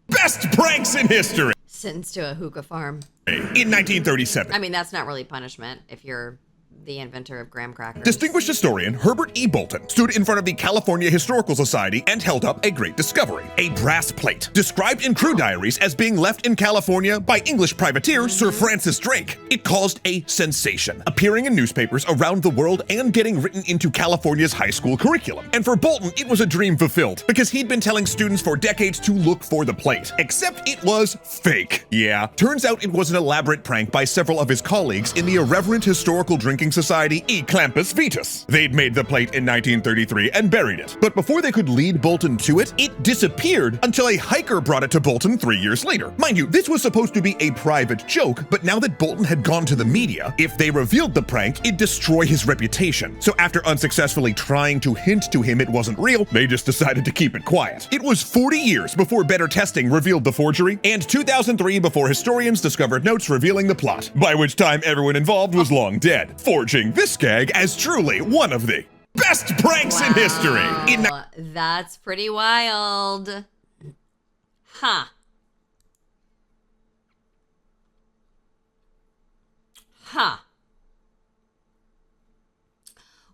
Speaker 11: Best pranks in history!
Speaker 2: Sentenced to a hookah farm.
Speaker 11: In 1937.
Speaker 2: I mean, that's not really punishment if you're the inventor of graham crackers.
Speaker 11: Distinguished historian Herbert E. Bolton stood in front of the California Historical Society and held up a great discovery, a brass plate, described in crew diaries as being left in California by English privateer Sir Francis Drake. It caused a sensation, appearing in newspapers around the world and getting written into California's high school curriculum. And for Bolton, it was a dream fulfilled, because he'd been telling students for decades to look for the plate, except it was fake. Yeah, turns out it was an elaborate prank by several of his colleagues in the irreverent historical drinking society E Clampus Vetus. They'd made the plate in 1933 and buried it, but before they could lead Bolton to it, it disappeared until a hiker brought it to Bolton 3 years later. Mind you, this was supposed to be a private joke, but now that Bolton had gone to the media, if they revealed the prank, it'd destroy his reputation. So after unsuccessfully trying to hint to him it wasn't real, they just decided to keep it quiet. It was 40 years before better testing revealed the forgery, and 2003 before historians discovered notes revealing the plot, by which time everyone involved was long dead, forging this gag as truly one of the best pranks in history.
Speaker 2: That's pretty wild. Huh. Huh.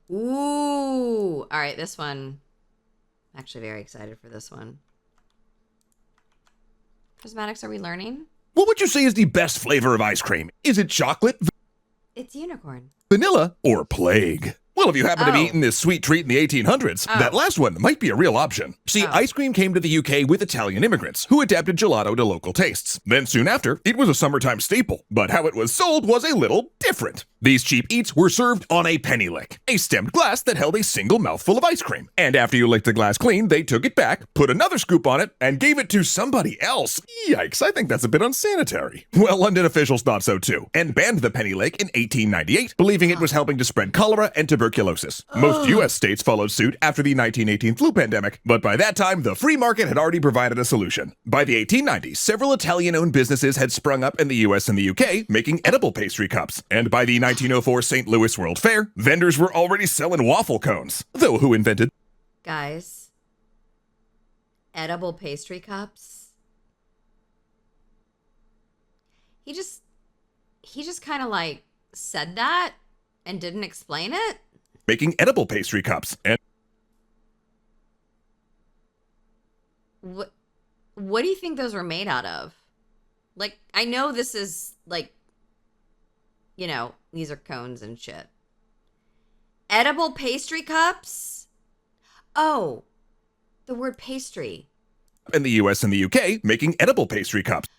Speaker 2: Ooh. All right, this one. I'm actually very excited for this one. Prismatics, are we learning?
Speaker 11: What would you say is the best flavor of ice cream? Is it chocolate,
Speaker 2: It's unicorn.
Speaker 11: vanilla, or plague? Well, if you happen to be eating this sweet treat in the 1800s, that last one might be a real option. See, ice cream came to the UK with Italian immigrants, who adapted gelato to local tastes. Then soon after, it was a summertime staple, but how it was sold was a little different. These cheap eats were served on a penny lick, a stemmed glass that held a single mouthful of ice cream. And after you licked the glass clean, they took it back, put another scoop on it, and gave it to somebody else. Yikes, I think that's a bit unsanitary. Well, London officials thought so too, and banned the penny lick in 1898, believing it was helping to spread cholera and tuberculosis. Most US states followed suit after the 1918 flu pandemic, but by that time, the free market had already provided a solution. By the 1890s, several Italian-owned businesses had sprung up in the US and the UK, making edible pastry cups. And by the 1904 St. Louis World Fair, vendors were already selling waffle cones. Though who invented...
Speaker 2: Guys, edible pastry cups. He just kind of like said that and didn't explain it.
Speaker 11: Making edible pastry cups. And
Speaker 2: what do you think those were made out of? Like, I know this is like, you know, these are cones and shit. Edible pastry cups? Oh, the word pastry.
Speaker 11: In the US and the UK, making edible pastry cups.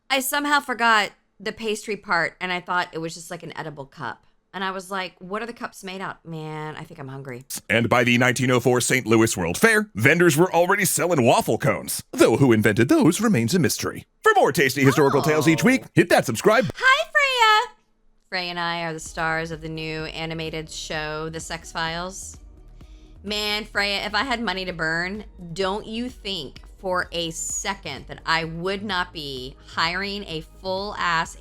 Speaker 2: I somehow forgot the pastry part, and I thought it was just like an edible cup. And I was like, what are the cups made out? Man, I think I'm hungry.
Speaker 11: And by the 1904 St. Louis World Fair, vendors were already selling waffle cones. Though who invented those remains a mystery. For more tasty historical tales each week, hit that subscribe.
Speaker 2: Hi, Freya! Freya and I are the stars of the new animated show, The Sex Files. Man, Freya, if I had money to burn, don't you think for a second that I would not be hiring a full-ass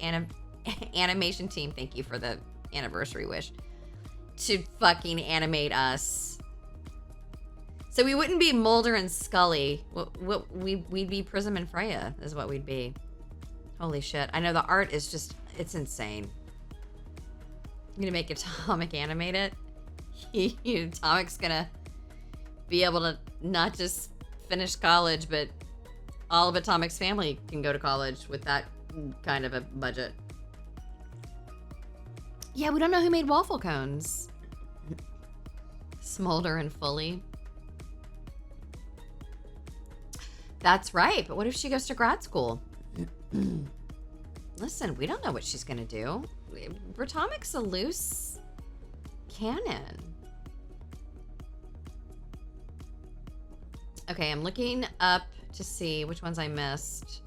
Speaker 2: animation team. Thank you for the anniversary wish. To fucking animate us. So we wouldn't be Mulder and Scully. We'd be Prism and Freya is what we'd be. Holy shit. I know the art is just, it's insane. I'm gonna make Atomic animate it. Atomic's gonna be able to not just finish college, but all of Atomic's family can go to college with that kind of a budget. Yeah, we don't know who made waffle cones. Smolder and Fully. That's right, but what if she goes to grad school? Listen, we don't know what she's gonna do. Atomic's a loose cannon. Okay, I'm looking up to see which ones I missed.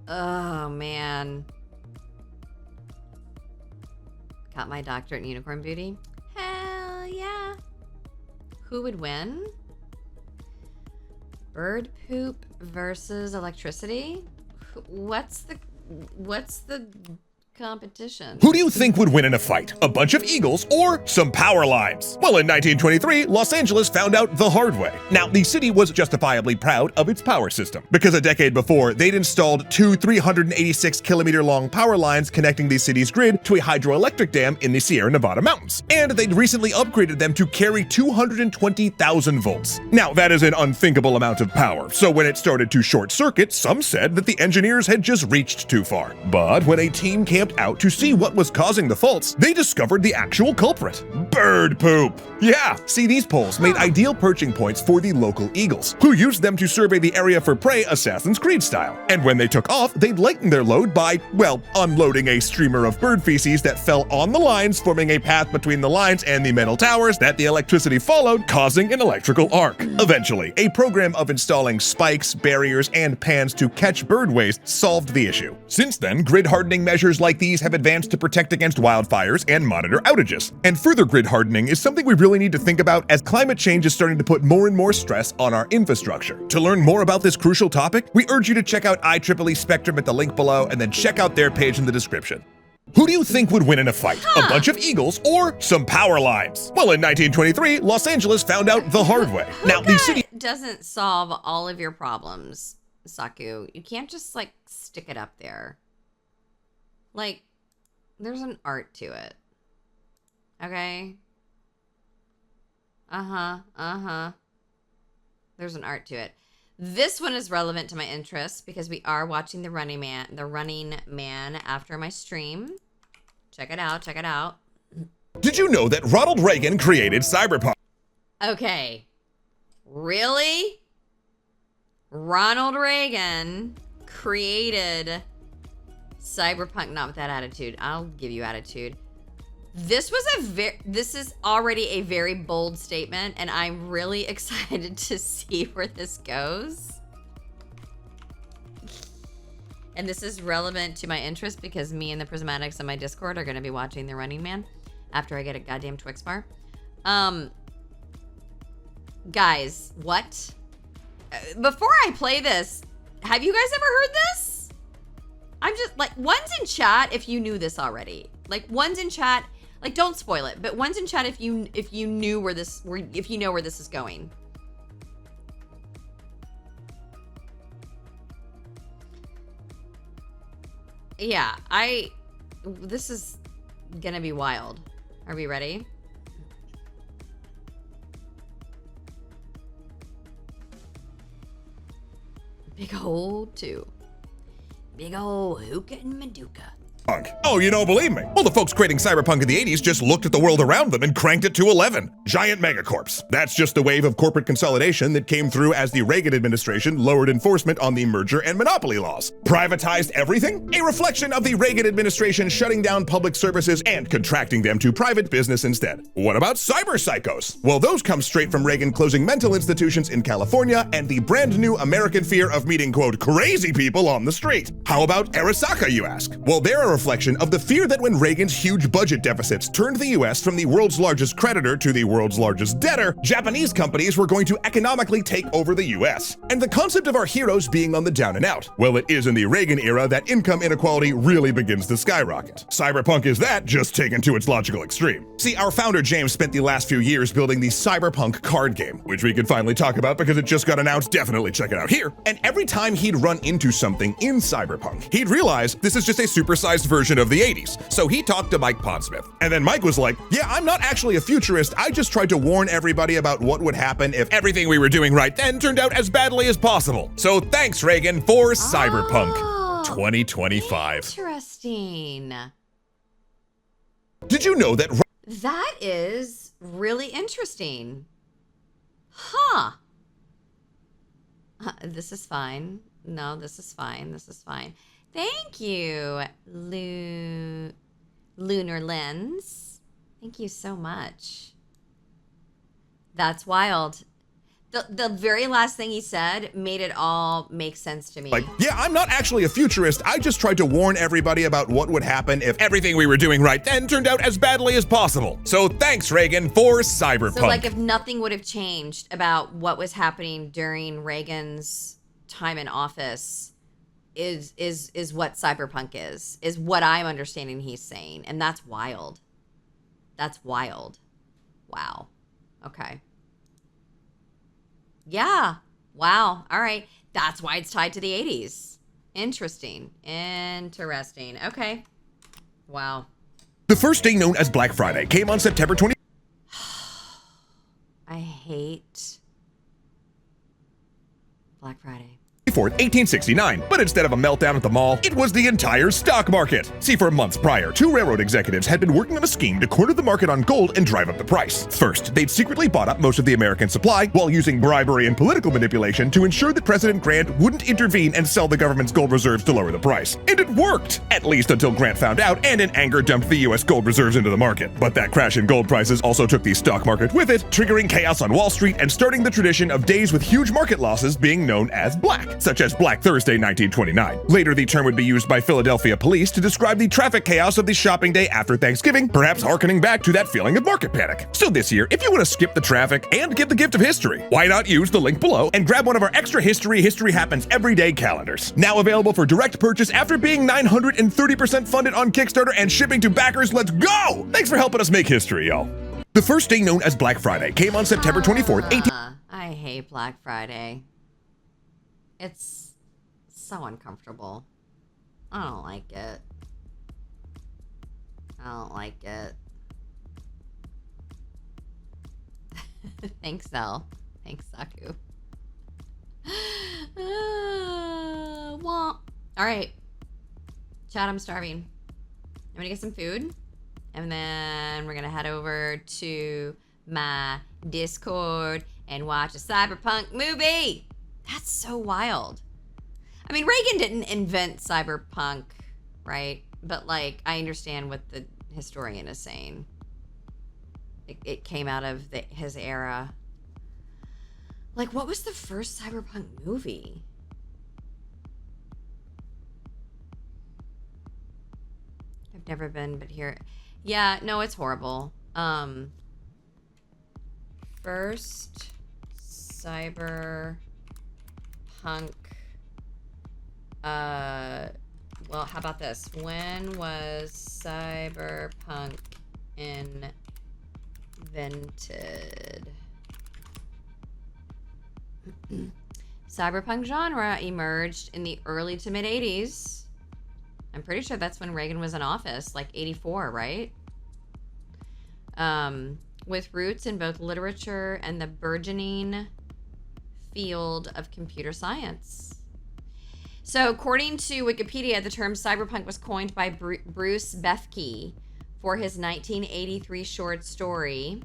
Speaker 2: Oh, man. Got my doctorate in unicorn beauty. Hell yeah. Who would win? Bird poop versus electricity? What's the competition?
Speaker 11: Who do you think would win in a fight? A bunch of eagles or some power lines? Well, in 1923, Los Angeles found out the hard way. Now, the city was justifiably proud of its power system because a decade before, they'd installed two 386-kilometer-long power lines connecting the city's grid to a hydroelectric dam in the Sierra Nevada mountains. And they'd recently upgraded them to carry 220,000 volts. Now, that is an unthinkable amount of power, so when it started to short circuit, some said that the engineers had just reached too far. But when a team camped out to see what was causing the faults, they discovered the actual culprit: bird poop. Yeah, see, these poles made ideal perching points for the local eagles, who used them to survey the area for prey Assassin's Creed style. And when they took off, they'd lighten their load by, well, unloading a streamer of bird feces that fell on the lines, forming a path between the lines and the metal towers that the electricity followed, causing an electrical arc. Eventually, a program of installing spikes, barriers, and pans to catch bird waste solved the issue. Since then, grid hardening measures like these have advanced to protect against wildfires and monitor outages. And further grid hardening is something we really need to think about as climate change is starting to put more and more stress on our infrastructure. To learn more about this crucial topic, we urge you to check out IEEE Spectrum at the link below and then check out their page in the description. Who do you think would win in a fight? A bunch of eagles or some power lines? Well, in 1923, Los Angeles found out the hard way. Now, the city
Speaker 2: doesn't solve all of your problems, Saku. You can't just, like, stick it up there. Like, there's an art to it. Okay? There's an art to it. This one is relevant to my interests because we are watching The Running Man after my stream. Check it out, check it out.
Speaker 11: Did you know that Ronald Reagan created cyberpunk?
Speaker 2: Okay. Really? Ronald Reagan created cyberpunk, not with that attitude. I'll give you attitude. This is already a very bold statement, and I'm really excited to see where this goes. And this is relevant to my interest because me and the Prismatics on my Discord are going to be watching The Running Man after I get a goddamn Twix bar. Guys, what? Before I play this, have you guys ever heard this? I'm just like, one's in chat if you knew this already. Like, one's in chat, like, don't spoil it, but one's in chat if you knew if you know where this is going. Yeah, this is gonna be wild. Are we ready? Big old two. Big old hookah and Maduka.
Speaker 11: Oh, you don't believe me? Well, the folks creating cyberpunk in the 80s just looked at the world around them and cranked it to 11. Giant megacorps. That's just the wave of corporate consolidation that came through as the Reagan administration lowered enforcement on the merger and monopoly laws. Privatized everything? A reflection of the Reagan administration shutting down public services and contracting them to private business instead. What about cyber psychos? Well, those come straight from Reagan closing mental institutions in California and the brand new American fear of meeting, quote, crazy people on the street. How about Arasaka, you ask? Well, they're a reflection of the fear that when Reagan's huge budget deficits turned the US from the world's largest creditor to the world's largest debtor, Japanese companies were going to economically take over the US. And the concept of our heroes being on the down and out. Well, it is in the Reagan era that income inequality really begins to skyrocket. Cyberpunk is that, just taken to its logical extreme. See, our founder James spent the last few years building the Cyberpunk card game, which we could finally talk about because it just got announced. Definitely check it out here. And every time he'd run into something in Cyberpunk, he'd realize this is just a supersized version of the 80s. So he talked to Mike Pondsmith. And then Mike was like, yeah, I'm not actually a futurist. I just tried to warn everybody about what would happen if everything we were doing right then turned out as badly as possible. So thanks, Reagan, for Cyberpunk 2025.
Speaker 2: Interesting.
Speaker 11: Did you know that...
Speaker 2: That is really interesting. Huh. This is fine. No, this is fine. This is fine. Thank you, Lunar Lens. Thank you so much. That's wild. The very last thing he said made it all make sense to me.
Speaker 11: Like, yeah, I'm not actually a futurist. I just tried to warn everybody about what would happen if everything we were doing right then turned out as badly as possible. So thanks, Reagan, for Cyberpunk.
Speaker 2: So like if nothing would have changed about what was happening during Reagan's time in office is what Cyberpunk is what I'm understanding he's saying. And that's wild. That's wild. Wow. Okay. Yeah. Wow. All right. That's why it's tied to the 80s. Interesting. Interesting. Okay. Wow.
Speaker 11: The first day known as Black Friday came on September 20.
Speaker 2: I hate Black Friday.
Speaker 11: 1869, but instead of a meltdown at the mall, it was the entire stock market. See, for months prior, two railroad executives had been working on a scheme to corner the market on gold and drive up the price. First, they'd secretly bought up most of the American supply while using bribery and political manipulation to ensure that President Grant wouldn't intervene and sell the government's gold reserves to lower the price. And it worked! At least until Grant found out and in anger dumped the US gold reserves into the market. But that crash in gold prices also took the stock market with it, triggering chaos on Wall Street and starting the tradition of days with huge market losses being known as black, such as Black Thursday 1929. Later, the term would be used by Philadelphia police to describe the traffic chaos of the shopping day after Thanksgiving, perhaps harkening back to that feeling of market panic. So this year, if you want to skip the traffic and give the gift of history, why not use the link below and grab one of our extra History Happens Every Day calendars. Now available for direct purchase after being 930% funded on Kickstarter and shipping to backers. Let's go! Thanks for helping us make history, y'all. The first day known as Black Friday came on September 24th, 18...
Speaker 2: I hate Black Friday. It's so uncomfortable. I don't like it. I don't like it. Thanks, Zell. Thanks, Saku. All right. Chat, I'm starving. I'm gonna get some food. And then we're gonna head over to my Discord and watch a Cyberpunk movie. That's so wild. I mean, Reagan didn't invent cyberpunk, right? But, like, I understand what the historian is saying. It came out of his era. Like, what was the first cyberpunk movie? I've never been, but here... Yeah, no, it's horrible. First cyberpunk... well, how about this? When was cyberpunk invented? Cyberpunk genre emerged in the early to mid 80s. I'm pretty sure that's when Reagan was in office, like 84, right? With roots in both literature and the burgeoning field of computer science. So, according to Wikipedia, the term cyberpunk was coined by Bruce Bethke for his 1983 short story,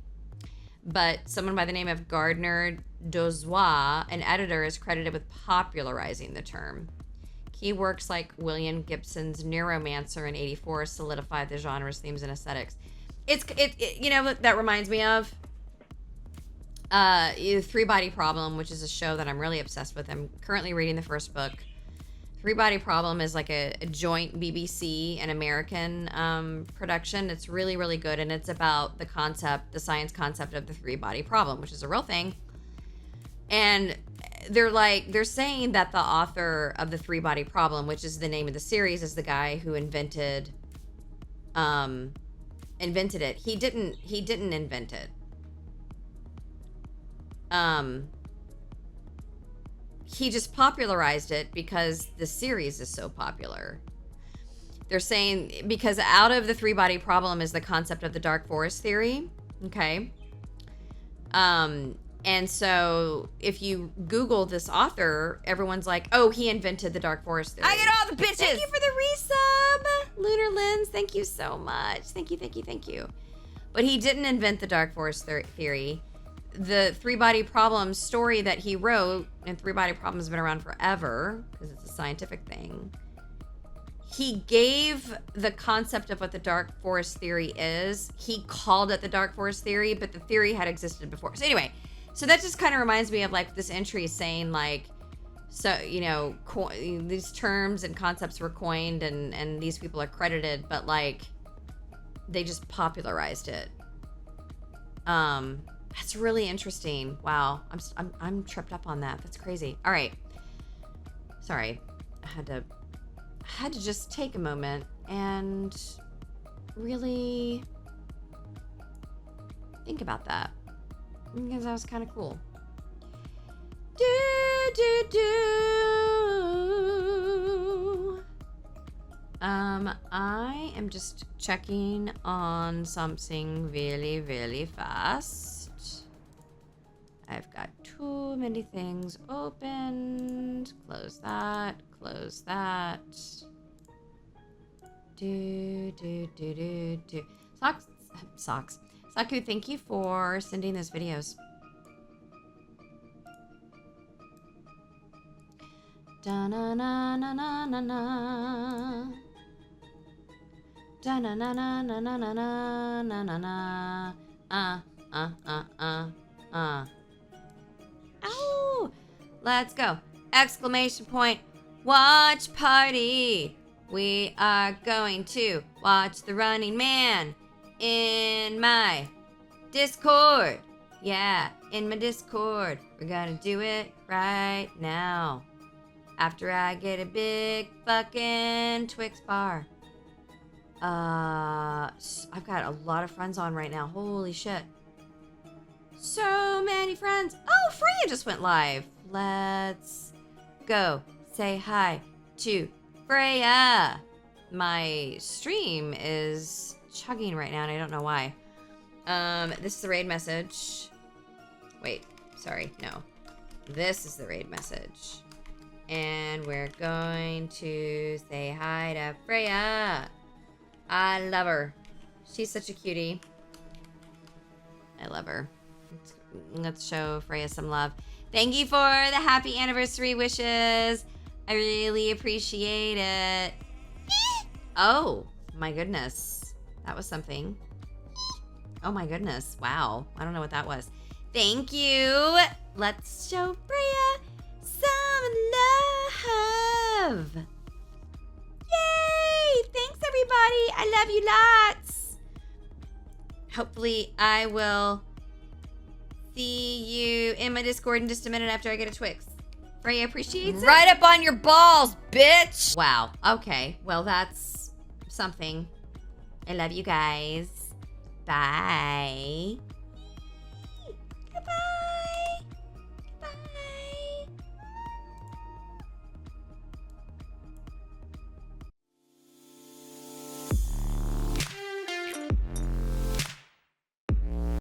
Speaker 2: but someone by the name of Gardner Dozois, an editor, is credited with popularizing the term. Key works like William Gibson's Neuromancer in '84 solidified the genre's themes and aesthetics. You know what that reminds me of? Three Body Problem, which is a show that I'm really obsessed with. I'm currently reading the first book. Three Body Problem is like a joint BBC and American production. It's really, really good, and it's about the science concept of the three body problem, which is a real thing. And they're saying that the author of the Three Body Problem, which is the name of the series, is the guy who invented it. He didn't invent it. He just popularized it because the series is so popular. They're saying because out of the three body problem is the concept of the dark forest theory. Okay. And so if you Google this author, everyone's like, oh, he invented the dark forest theory.
Speaker 1: I get all the bitches.
Speaker 2: Thank you for the resub. Lunar Lens, thank you so much. Thank you. But he didn't invent the dark forest theory. The three body problem story that he wrote, and three body problem has been around forever because it's a scientific thing. He gave the concept of what the dark forest theory is. He called it the dark forest theory, but the theory had existed before. So anyway, so that just kind of reminds me of like this entry saying like, so, you know, these terms and concepts were coined and these people are credited, but like they just popularized it. That's really interesting. Wow. I'm tripped up on that. That's crazy. All right. Sorry. I had to just take a moment and really think about that because that was kind of cool. I am just checking on something really, really fast. I've got too many things opened. Close that. Socks. Saku, thank you for sending those videos. Da-na-na-na-na-na-na. Da-na-na-na-na-na-na-na-na. Ow! Let's go. Exclamation point. Watch party. We are going to watch The Running Man in my Discord. Yeah, in my Discord. We're gonna do it right now. After I get a big fucking Twix bar. I've got a lot of friends on right now. Holy shit. So many friends. Oh, Freya just went live. Let's go. Say hi to Freya. My stream is chugging right now and I don't know why. This is the raid message. Wait, sorry, no. This is the raid message. And we're going to say hi to Freya. I love her. She's such a cutie. I love her. Let's show Freya some love. Thank you for the happy anniversary wishes. I really appreciate it. Oh, my goodness. That was something. Oh my goodness. Wow. I don't know what that was. Thank you. Let's show Freya some love. Yay! Thanks, everybody. I love you lots. Hopefully, I will see you in my Discord in just a minute after I get a Twix. Freya appreciates it.
Speaker 1: Right up on your balls, bitch.
Speaker 2: Wow. Okay. Well, that's something. I love you guys. Bye.